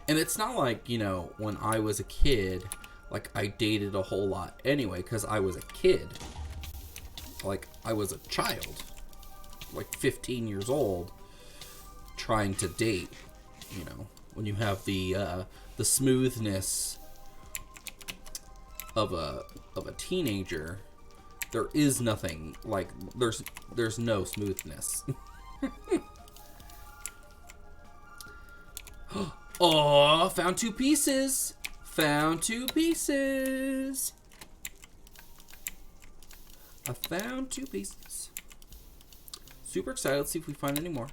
And it's not like, you know, when I was a kid, like, I dated a whole lot anyway, because I was a kid. Like, I was a child. Like, 15 years old, trying to date, you know. When you have the smoothness of a teenager, there is nothing, like, there's no smoothness. Oh, found 2 pieces. Found 2 pieces. I found 2 pieces. Super excited. Let's see if we find any more.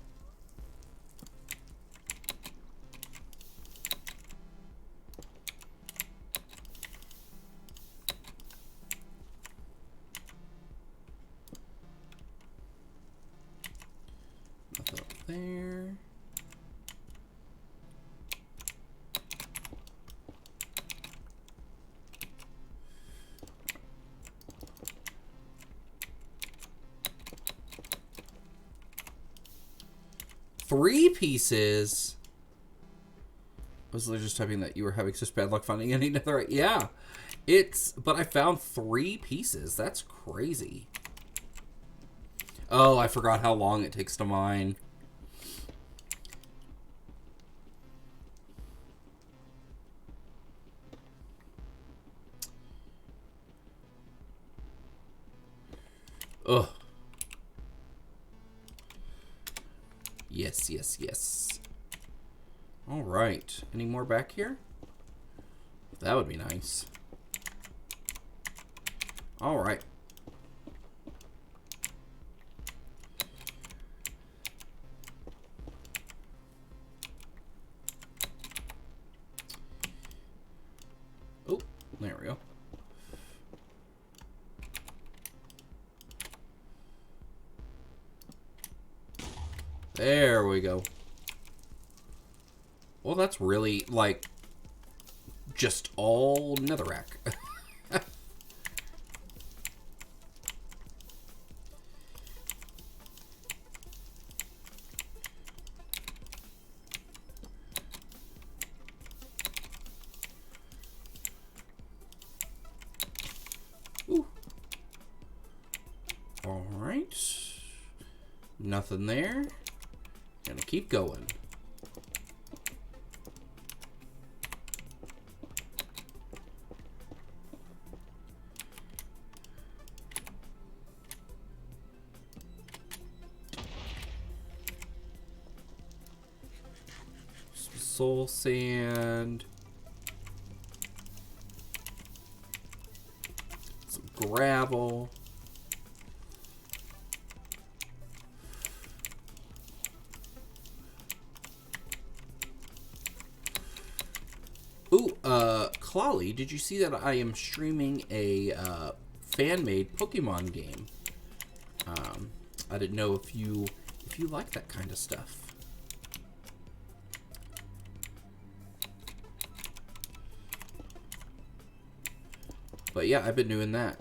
Nothing up there. Three pieces. I was just typing that you were having such bad luck finding any netherite. Yeah, but I found 3 pieces. That's crazy. Oh, I forgot how long it takes to mine. Ugh. Yes, yes, yes. All right. Any more back here? That would be nice. All right. Oh, there we go. There we go. Well, that's really, like, just all netherrack. Ooh. All right. Nothing there. Gonna keep going. Some soul sand. Some gravel. Clawley, did you see that I am streaming a fan-made Pokemon game? I didn't know if you like that kind of stuff. But yeah, I've been doing that.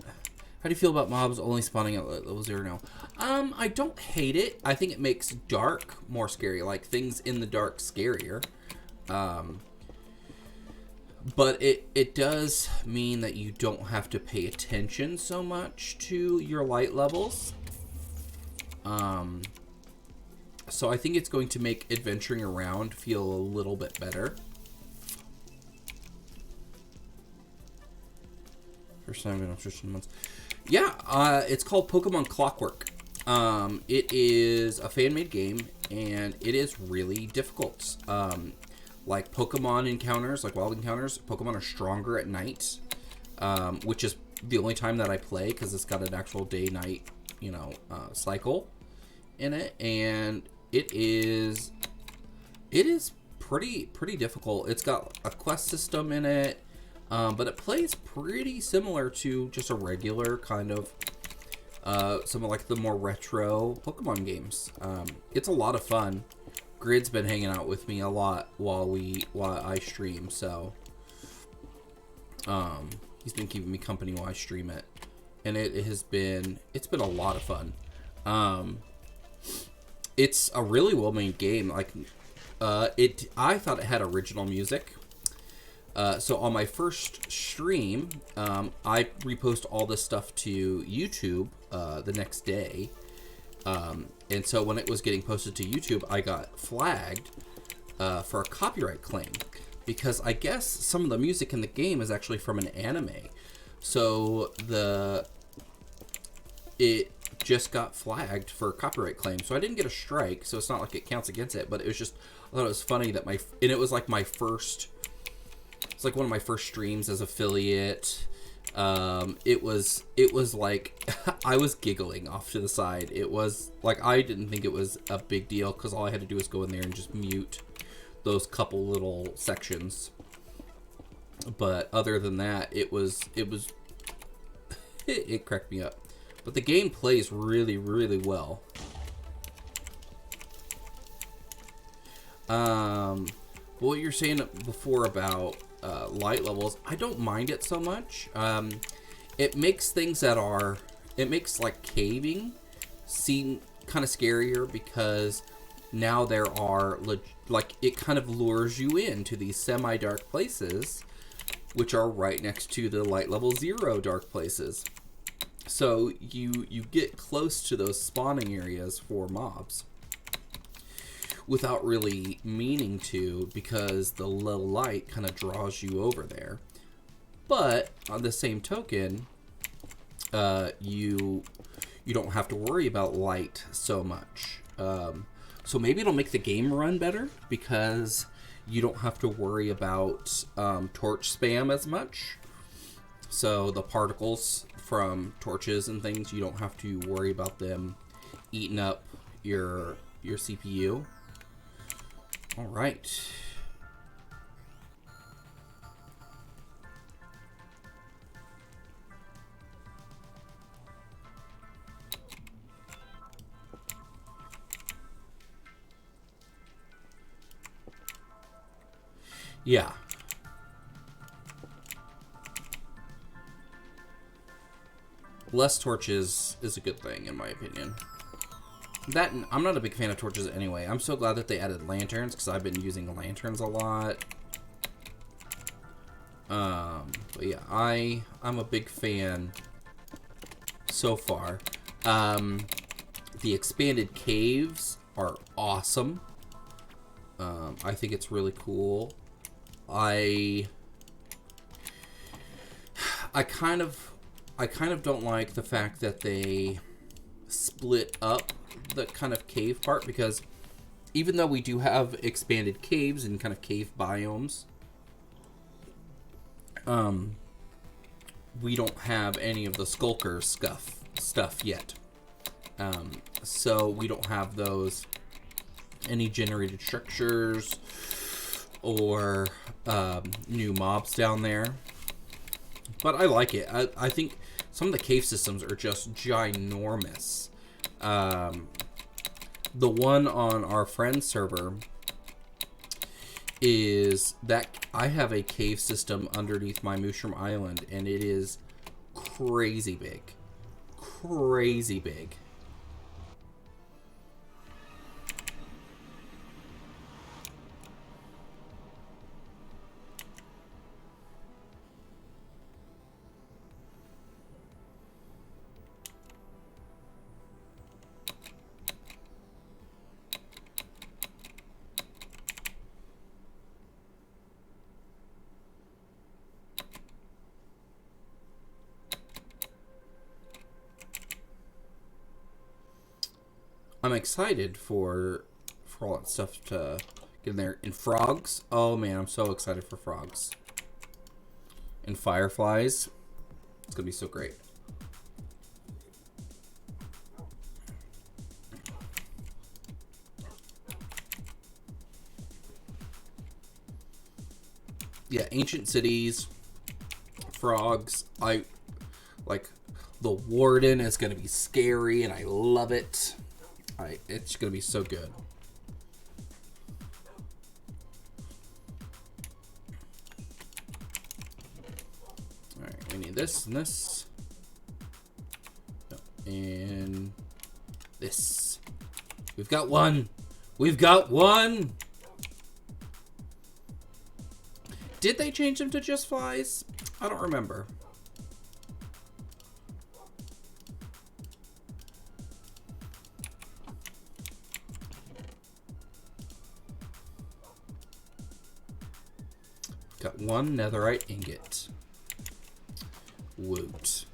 How do you feel about mobs only spawning at level 0 now? I don't hate it. I think it makes dark more scary, like things in the dark scarier. But it does mean that you don't have to pay attention so much to your light levels. So I think it's going to make adventuring around feel a little bit better. First time I've switched in months. Yeah, it's called Pokemon Clockwork. It is a fan-made game, and it is really difficult. Like Pokemon encounters, like wild encounters, Pokemon are stronger at night, which is the only time that I play because it's got an actual day-night, cycle in it, and it is pretty difficult. It's got a quest system in it, but it plays pretty similar to just a regular kind of some of like the more retro Pokemon games. It's a lot of fun. Grid's been hanging out with me a lot while I stream, so he's been keeping me company while I stream it, and it's been a lot of fun. It's a really well made game. Like I thought it had original music. So on my first stream, I repost all this stuff to YouTube the next day. And so when it was getting posted to YouTube, I got flagged for a copyright claim because I guess some of the music in the game is actually from an anime. So it just got flagged for a copyright claim. So I didn't get a strike, so it's not like it counts against it, but it was just, I thought it was funny that it was like my first, it's like one of my first streams as affiliate. It was like I was giggling off to the side. It was like I didn't think it was a big deal because all I had to do was go in there and just mute those couple little sections. But other than that, it cracked me up. But the game plays really, really well. What you're saying before about light levels, I don't mind it so much. It makes like caving seem kind of scarier because now there are like it kind of lures you into these semi-dark places, which are right next to the light level 0 dark places. So you get close to those spawning areas for mobs without really meaning to, because the low light kind of draws you over there. But on the same token, you don't have to worry about light so much. So maybe it'll make the game run better because you don't have to worry about torch spam as much. So the particles from torches and things, you don't have to worry about them eating up your CPU. All right. Yeah. Less torches is a good thing, in my opinion. I'm not a big fan of torches anyway. I'm so glad that they added lanterns because I've been using lanterns a lot. But yeah, I'm a big fan so far. The expanded caves are awesome. I think it's really cool. I kind of don't like the fact that they split up the kind of cave part, because even though we do have expanded caves and kind of cave biomes, we don't have any of the skulker stuff yet. So we don't have any generated structures or new mobs down there. But I like it. I think some of the cave systems are just ginormous. The one on our friend's server is that I have a cave system underneath my Mushroom Island, and it is crazy big. Crazy big. I'm excited for all that stuff to get in there. And frogs. Oh man, I'm so excited for frogs. And fireflies. It's gonna be so great. Yeah, ancient cities, frogs. I like the warden is gonna be scary, and I love it. It's gonna be so good. All right, we need this and this, and this. We've got one. We've got one. Did they change them to just flies? I don't remember. Got one netherite ingot. Woot.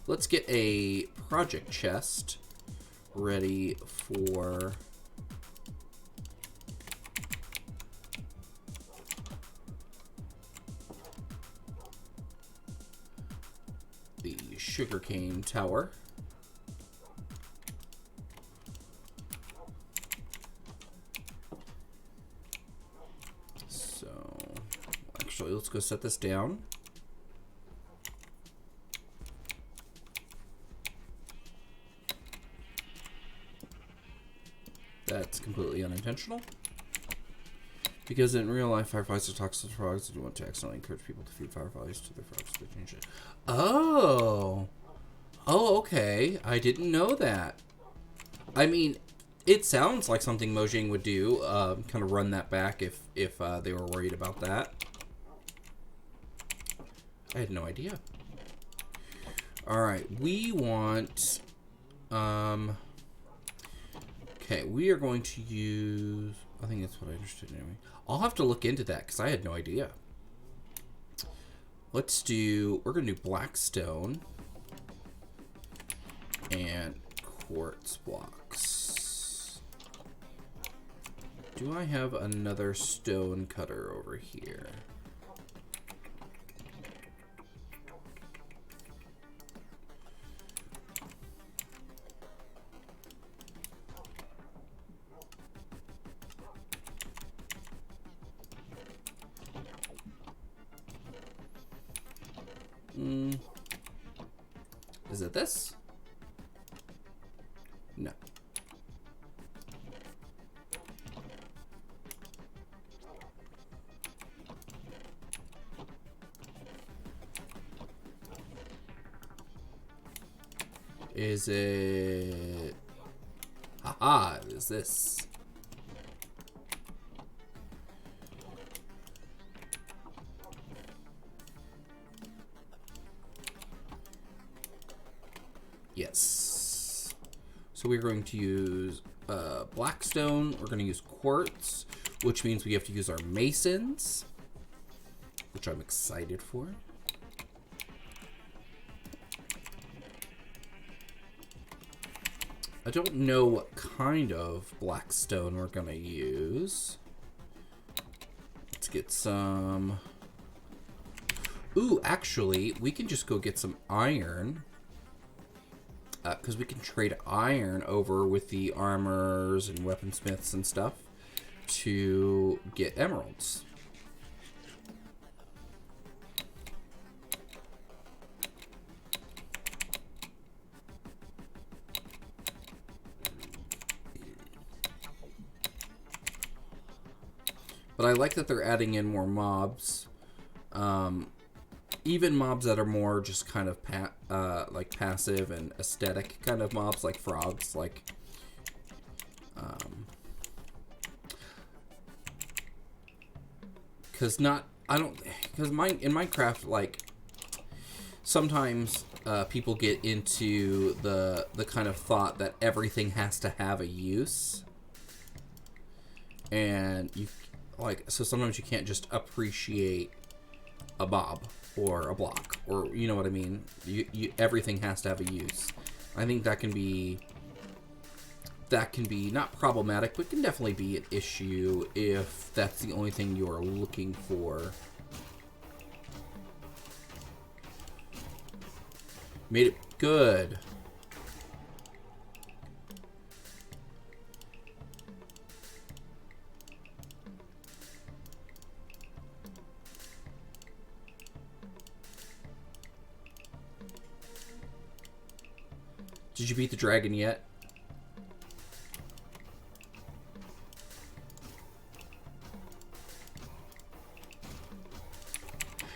Let's get a project chest ready for the sugarcane tower. So, actually, let's go set this down. That's completely unintentional. Because in real life, fireflies are toxic to frogs. If you want to accidentally encourage people to feed fireflies to their frogs, they change it. Oh! Oh, okay. I didn't know that. I mean, it sounds like something Mojang would do. Kind of run that back if they were worried about that. I had no idea. Alright, we want... Okay, we are going to use... I think that's what I understood anyway. I'll have to look into that because I had no idea. Let's do... We're going to do blackstone and quartz blocks. Do I have another stone cutter over here? Is it this? No. Is it... Haha, is this? Yes. So we're going to use blackstone. We're going to use quartz, which means we have to use our masons, which I'm excited for. I don't know what kind of blackstone we're going to use. Let's get some... Ooh, actually, we can just go get some iron. because we can trade iron over with the armors and weaponsmiths and stuff to get emeralds. But I like that they're adding in more mobs. Even mobs that are more just kind of like passive and aesthetic kind of mobs, like frogs, like because in Minecraft, like sometimes people get into the kind of thought that everything has to have a use, and so sometimes you can't just appreciate a mob or a block, or you know what I mean. Everything has to have a use. I think that can be not problematic, but can definitely be an issue if that's the only thing you are looking for. Made it good. Did you beat the dragon yet?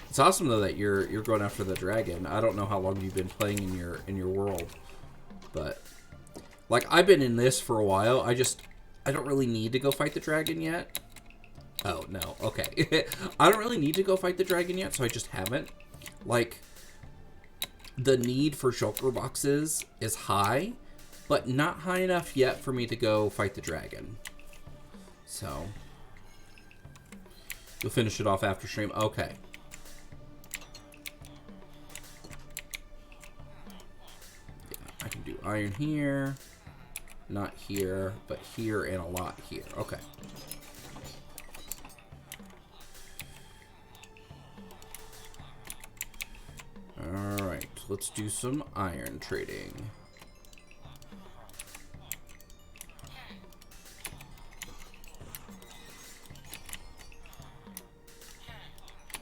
It's awesome though that you're going after the dragon. I don't know how long you've been playing in your world, but like I've been in this for a while. I don't really need to go fight the dragon yet. Oh no, okay. I don't really need to go fight the dragon yet, so I just haven't. Like, the need for shulker boxes is high, but not high enough yet for me to go fight the dragon. So, you'll finish it off after stream? Okay. Yeah, I can do iron here. Not here, but here and a lot here. Okay. Alright, let's do some iron trading.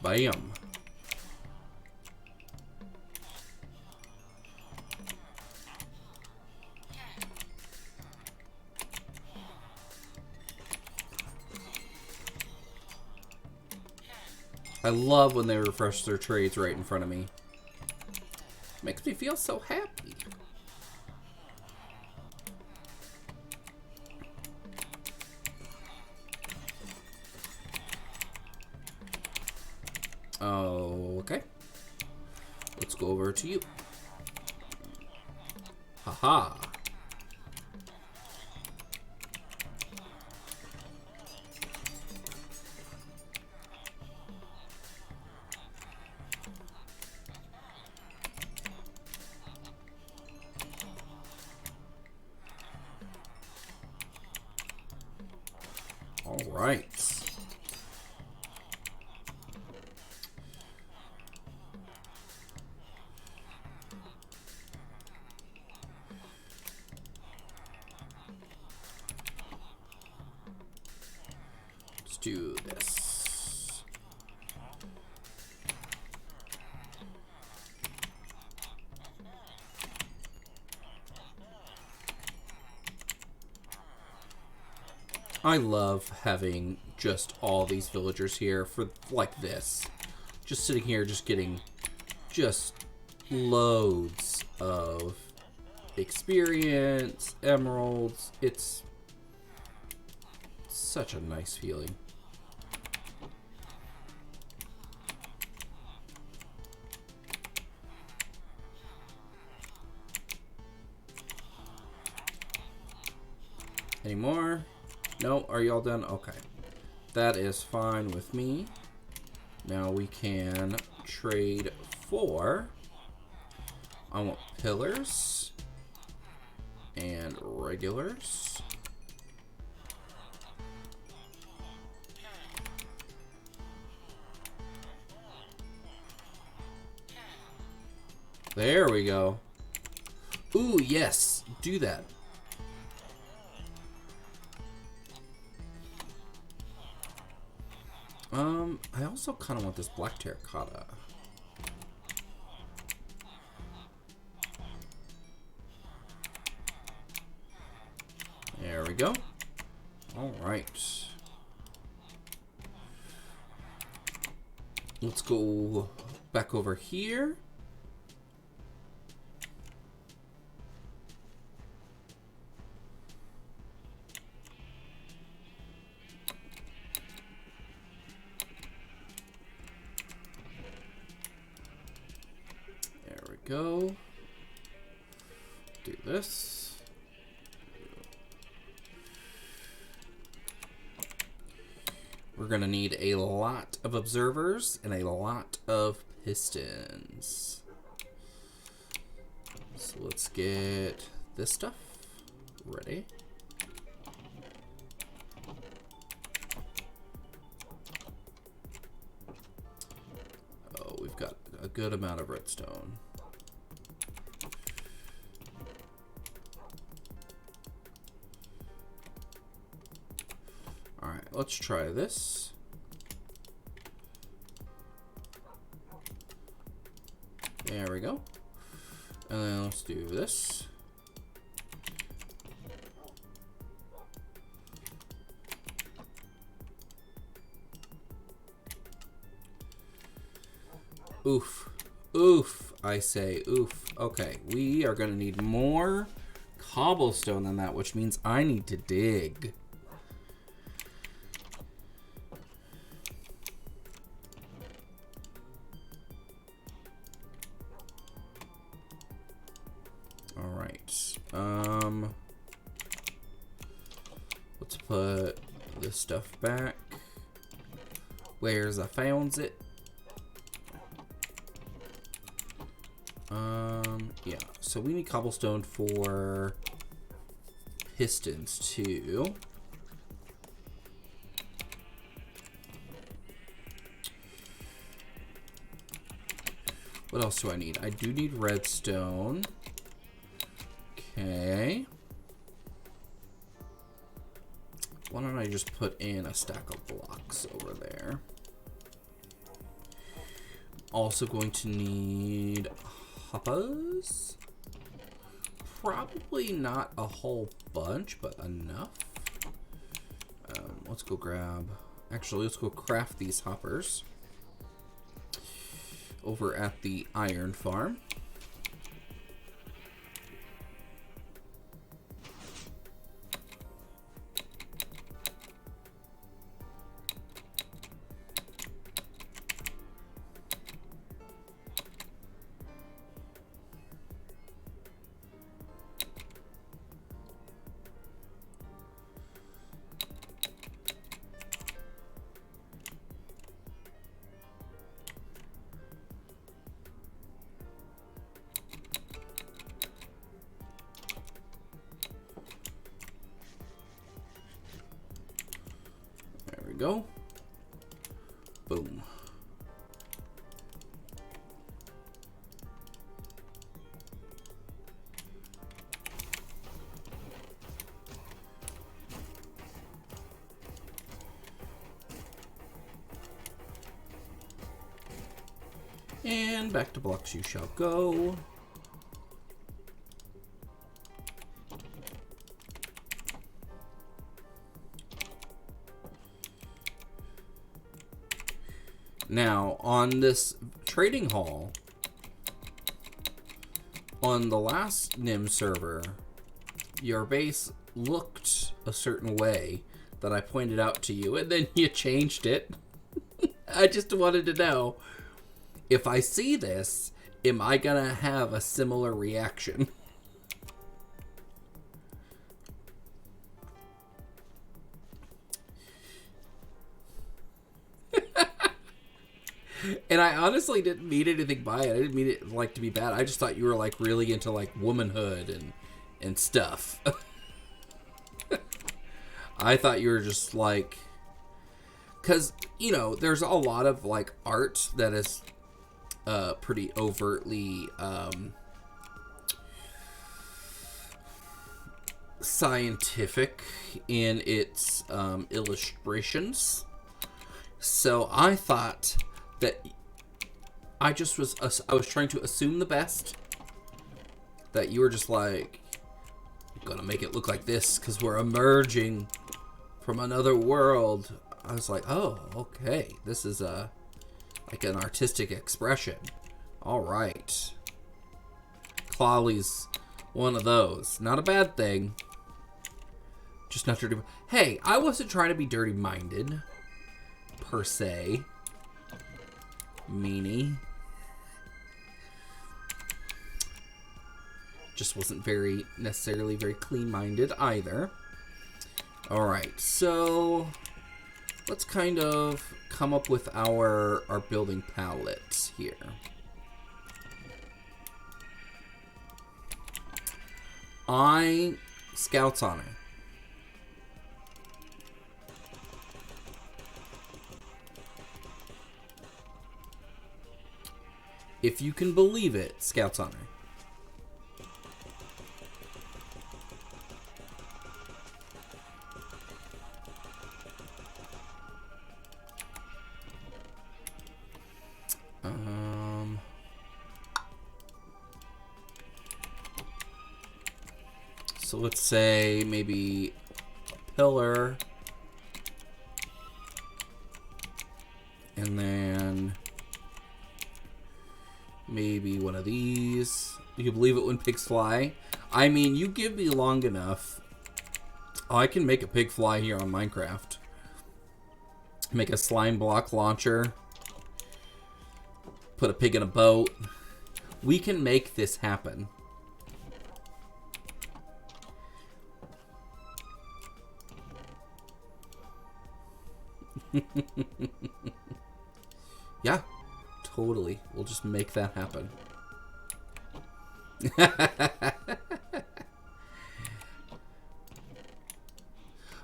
Bam. I love when they refresh their trades right in front of me. Makes me feel so happy. Okay. Let's go over to you. Haha. All right. Let's do this. I love having just all these villagers here for like this. Just sitting here, just getting just loads of experience, emeralds. It's such a nice feeling. Any more? No, are y'all done? Okay. That is fine with me. Now we can trade for... I want pillars and regulars. There we go. Ooh, yes. Do that. I also kind of want this black terracotta. There we go. All right. Let's go back over here. There we go. Do this. We're gonna need a lot of observers and a lot of pistons. So let's get this stuff ready. Oh, we've got a good amount of redstone. Alright, let's try this. There we go. And then let's do this. Oof. Oof, I say. Oof. Okay, we are going to need more cobblestone than that, which means I need to dig. Let's put this stuff back. Where's I found it? Yeah, so we need cobblestone for pistons too. What else do I need? I do need redstone. Okay. Why don't I just put in a stack of blocks over there? Also going to need hoppers. Probably not a whole bunch, but enough. Let's go grab... Actually, let's go craft these hoppers over at the iron farm. Go. Boom. And back to blocks you shall go. Now, on this trading hall, on the last NIM server, your base looked a certain way that I pointed out to you, and then you changed it. I just wanted to know, if I see this, am I gonna have a similar reaction? And I honestly didn't mean anything by it. I didn't mean it like to be bad. I just thought you were like really into like womanhood and stuff. I thought you were just like, because you know, there's a lot of like art that is pretty overtly scientific in its illustrations. So I thought that I was trying to assume the best. That you were just like, gonna make it look like this because we're emerging from another world. I was like, oh, okay. This is like an artistic expression. All right. Clawley's one of those. Not a bad thing. Just not dirty. Hey, I wasn't trying to be dirty-minded, per se. Meanie. Just wasn't necessarily very clean-minded either. Alright, so let's kind of come up with our building palette here. Scout's Honor. If you can believe it, Scout's Honor. So let's say maybe a pillar. And then maybe one of these. You can believe it when pigs fly. I mean, you give me long enough. Oh, I can make a pig fly here on Minecraft. Make a slime block launcher. Put a pig in a boat. We can make this happen. Yeah, totally. We'll just make that happen.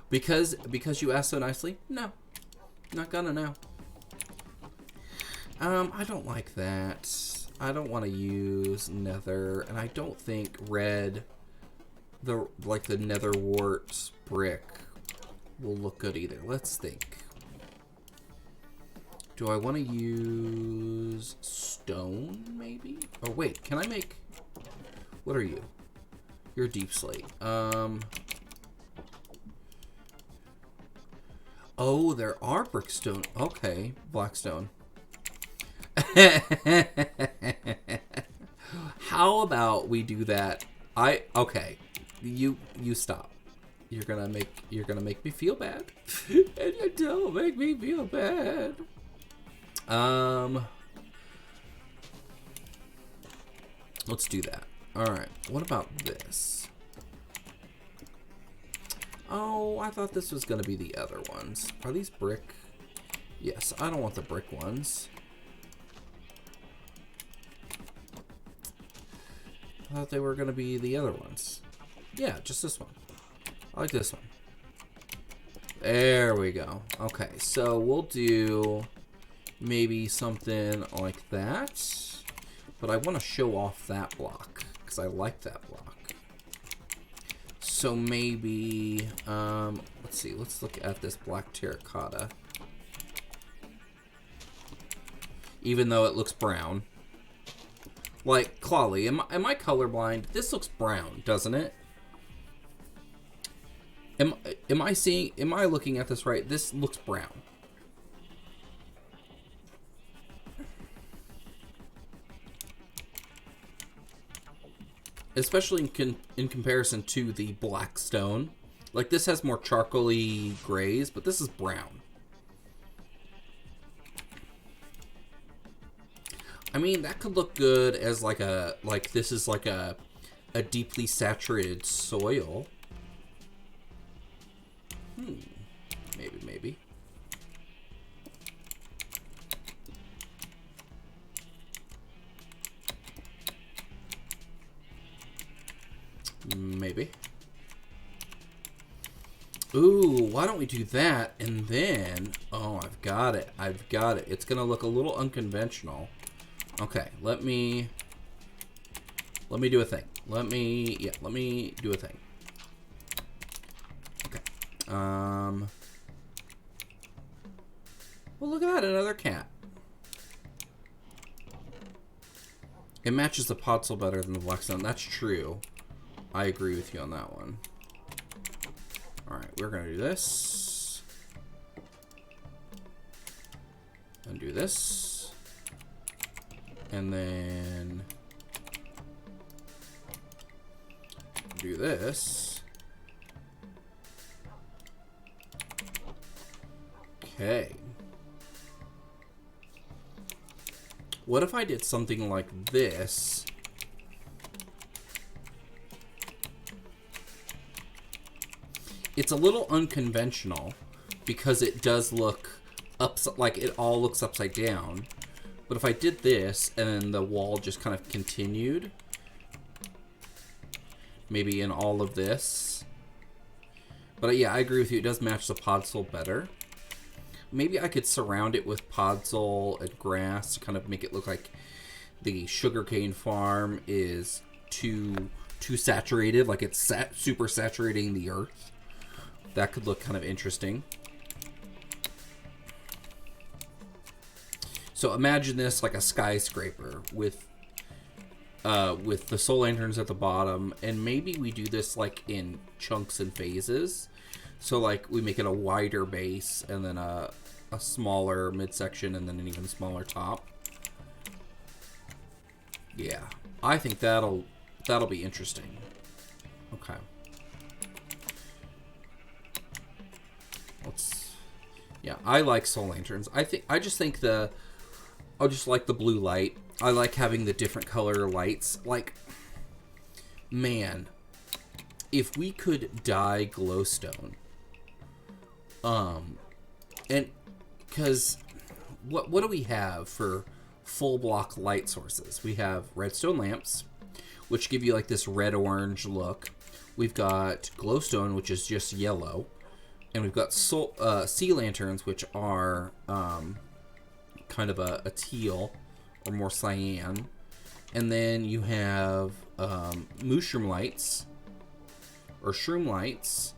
Because you asked so nicely? No. Not gonna know. I don't like that. I don't want to use nether, and I don't think red, the nether wart brick will look good either. Let's think. Do I want to use stone, maybe? Oh, wait. Can I make... What are you? You're deep slate. Oh, there are brickstone. Okay. Blackstone. How about we do that? Okay. You stop. You're gonna make me feel bad. And you don't make me feel bad. Let's do that. Alright, what about this? Oh, I thought this was gonna be the other ones. Are these brick? Yes, I don't want the brick ones. I thought they were gonna be the other ones. Yeah, just this one. I like this one. There we go. Okay, so we'll do maybe something like that. But I want to show off that block because I like that block. So maybe, let's see. Let's look at this black terracotta. Even though it looks brown. Like, Clawley, am I colorblind? This looks brown, doesn't it? Am I looking at this right? This looks brown. Especially in comparison to the black stone. Like, this has more charcoaly grays, but this is brown. I mean, that could look good as like this is like a deeply saturated soil. Maybe. Maybe. Ooh, why don't we do that and then... Oh, I've got it. It's gonna look a little unconventional. Okay, let me do a thing. Let me do a thing. Well, look at that, another cat. It matches the podzol better than the blackstone. That's true. I agree with you on that one. Alright, we're going to do this. And do this. And then do this. Okay. What if I did something like this? It's a little unconventional because it does look like it all looks upside down. But if I did this and then the wall just kind of continued, maybe in all of this. But yeah, I agree with you. It does match the podzol better. Maybe I could surround it with podzol and grass to kind of make it look like the sugarcane farm is too saturated, like it's super saturating the earth. That could look kind of interesting. So imagine this like a skyscraper with the soul lanterns at the bottom, and maybe we do this like in chunks and phases. So like we make it a wider base and then a smaller midsection and then an even smaller top. Yeah, I think that'll be interesting. Okay. Yeah, I like soul lanterns. I just like the blue light. I like having the different color lights. Like, man, if we could dye glowstone, and because what do we have for full block light sources? We have redstone lamps, which give you like this red orange look. We've got glowstone, which is just yellow, and we've got sea lanterns, which are kind of a teal or more cyan, and then you have mushroom lights or shroom lights,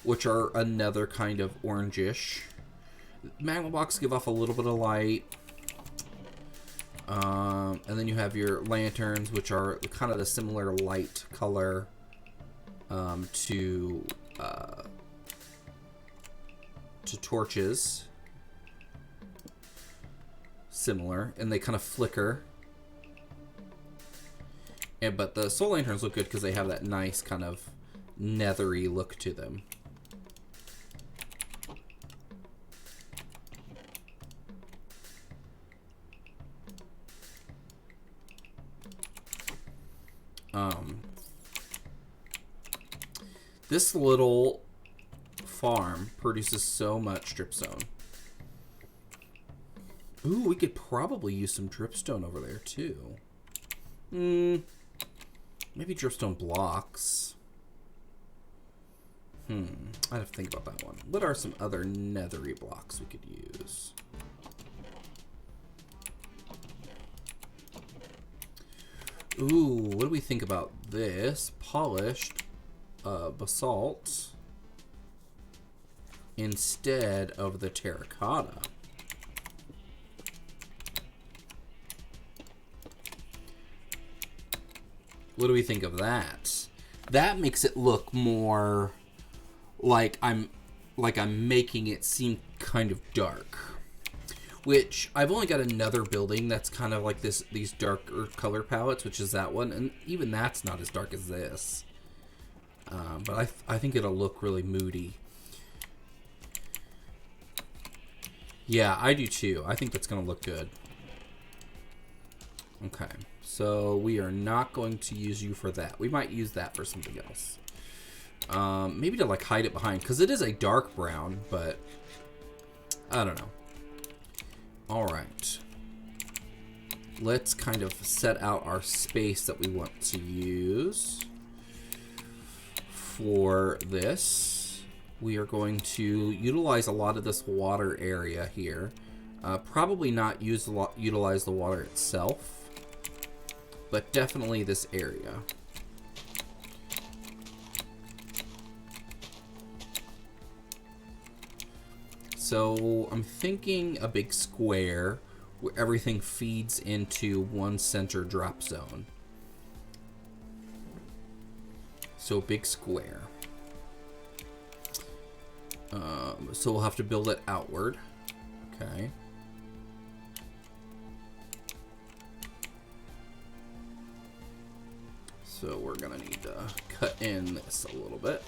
which are another kind of orangish. Magma blocks give off a little bit of light. And then you have your lanterns, which are kind of the similar light color to torches. Similar, and they kind of flicker. But the soul lanterns look good because they have that nice kind of nethery look to them. This little farm produces so much dripstone. Ooh, we could probably use some dripstone over there too. Maybe dripstone blocks. I'd have to think about that one. What are some other nethery blocks we could use? Ooh, what do we think about this? Polished basalt instead of the terracotta. What do we think of that? That makes it look more like I'm making it seem kind of dark. Which I've only got another building that's kind of like these darker color palettes, which is that one, and even that's not as dark as this. But I think it'll look really moody. Yeah, I do too. I think that's gonna look good. Okay, so we are not going to use you for that. We might use that for something else. Maybe to like hide it behind, because it is a dark brown, but I don't know. All right. Let's kind of set out our space that we want to use for this. We are going to utilize a lot of this water area here. Probably not utilize the water itself, but definitely this area. So I'm thinking a big square where everything feeds into one center drop zone. So a big square. So we'll have to build it outward. Okay. So we're gonna need to cut in this a little bit.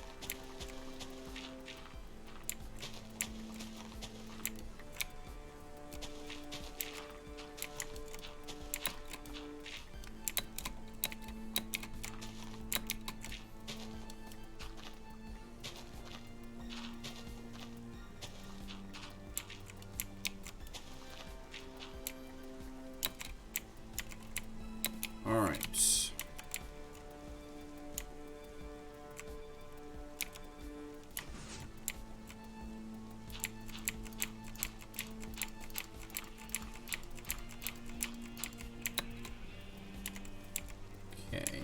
All right. Okay.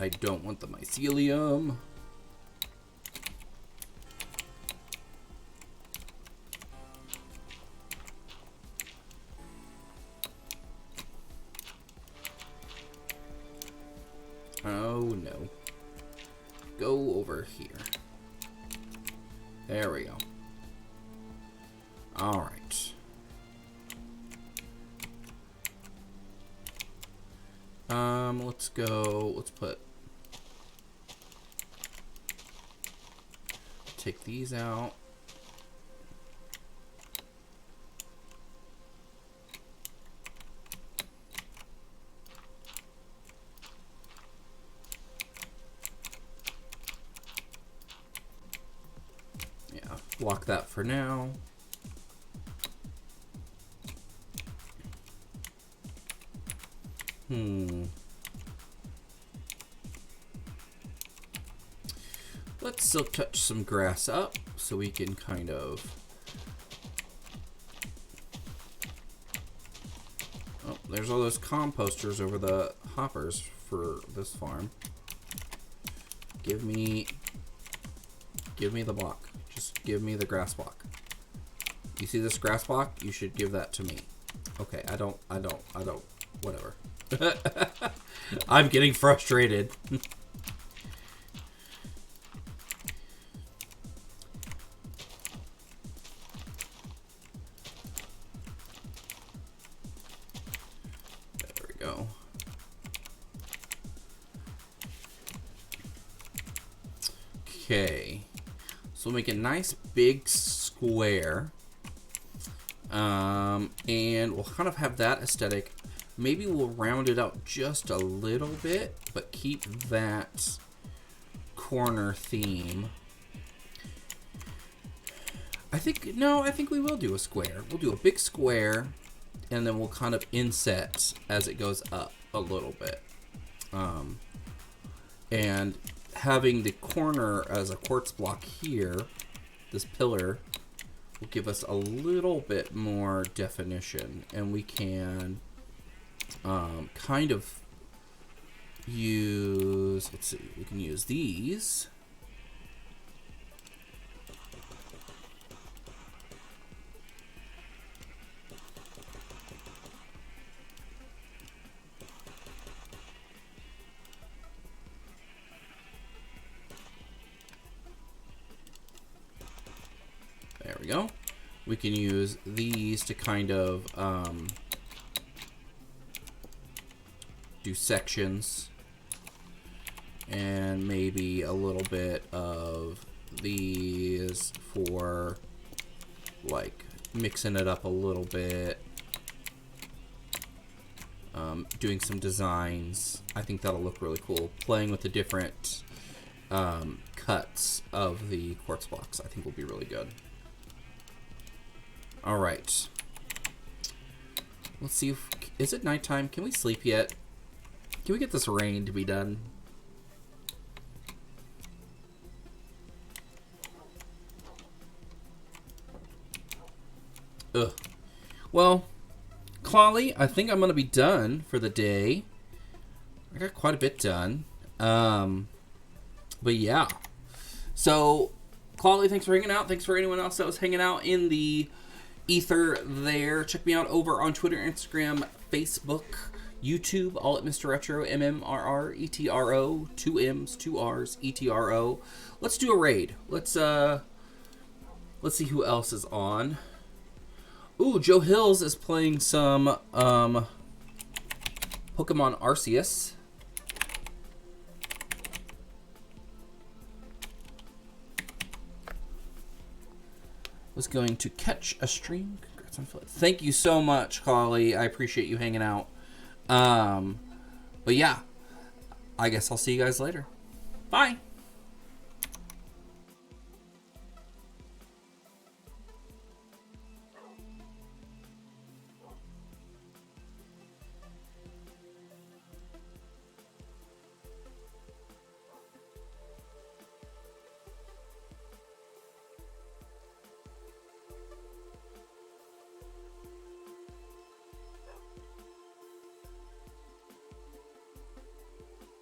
I don't want the mycelium. Oh no. Go over here. There we go. All right. Let's go. Let's take these out. Yeah, block that for now. Let's still touch some grass up so we can kind of... Oh, there's all those composters over the hoppers for this farm. Give me the block. Just give me the grass block. You see this grass block? You should give that to me. Okay, I don't. Whatever. I'm getting frustrated. There we go. Okay. So we'll make a nice big square. And we'll kind of have that aesthetic. Maybe we'll round it out just a little bit, but keep that corner theme. I think we will do a square. We'll do a big square, and then we'll kind of inset as it goes up a little bit. And having the corner as a quartz block here, this pillar, will give us a little bit more definition, and we can kind of use, let's see, we can use these. There we go. We can use these to kind of do sections, and maybe a little bit of these for like mixing it up a little bit, doing some designs. I think that'll look really cool, playing with the different cuts of the quartz blocks. I think will be really good. All right, let's see if, is it nighttime? Can we sleep yet? Can we get this rain to be done? Ugh. Well, Clawley, I think I'm going to be done for the day. I got quite a bit done. But yeah. So, Clawley, thanks for hanging out. Thanks for anyone else that was hanging out in the ether there. Check me out over on Twitter, Instagram, Facebook, YouTube, all at Mr. Retro, MMRRETRO, 2 M's, 2 R's, ETRO. Let's do a raid. Let's see who else is on. Ooh, Joe Hills is playing some Pokemon Arceus. Was going to catch a stream. Congrats on Philip. Thank you so much, Holly. I appreciate you hanging out. But yeah, I guess I'll see you guys later. Bye.